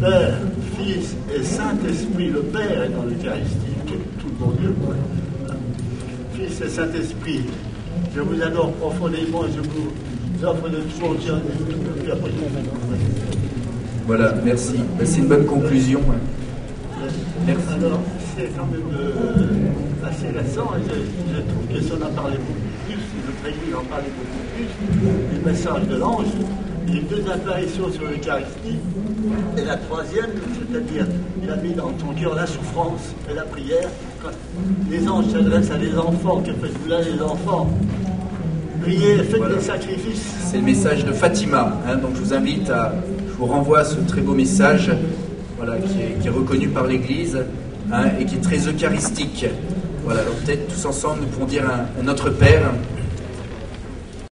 B: Père, Fils et Saint-Esprit, le Père est dans l'Eucharistie, tout le bon Dieu. Fils et Saint-Esprit, je vous adore profondément, je vous offre de toujours dire tout après.
A: Voilà, merci. C'est une bonne conclusion.
B: Merci. Alors, c'est quand même assez récent, et je trouve que ça en a parlé beaucoup plus, notre Église en parlait beaucoup plus, du message de l'ange. Il y a 2 apparitions sur l'Eucharistie, et la troisième, c'est-à-dire, il a mis dans ton cœur la souffrance et la prière. Quand les anges s'adressent à des enfants, que faites-vous là, les enfants? Priez, faites des sacrifices.
A: C'est le message de Fatima, donc je vous renvoie à ce très beau message, voilà, qui est reconnu par l'Église, et qui est très eucharistique. Voilà, alors peut-être tous ensemble nous pourrons dire un Notre Père.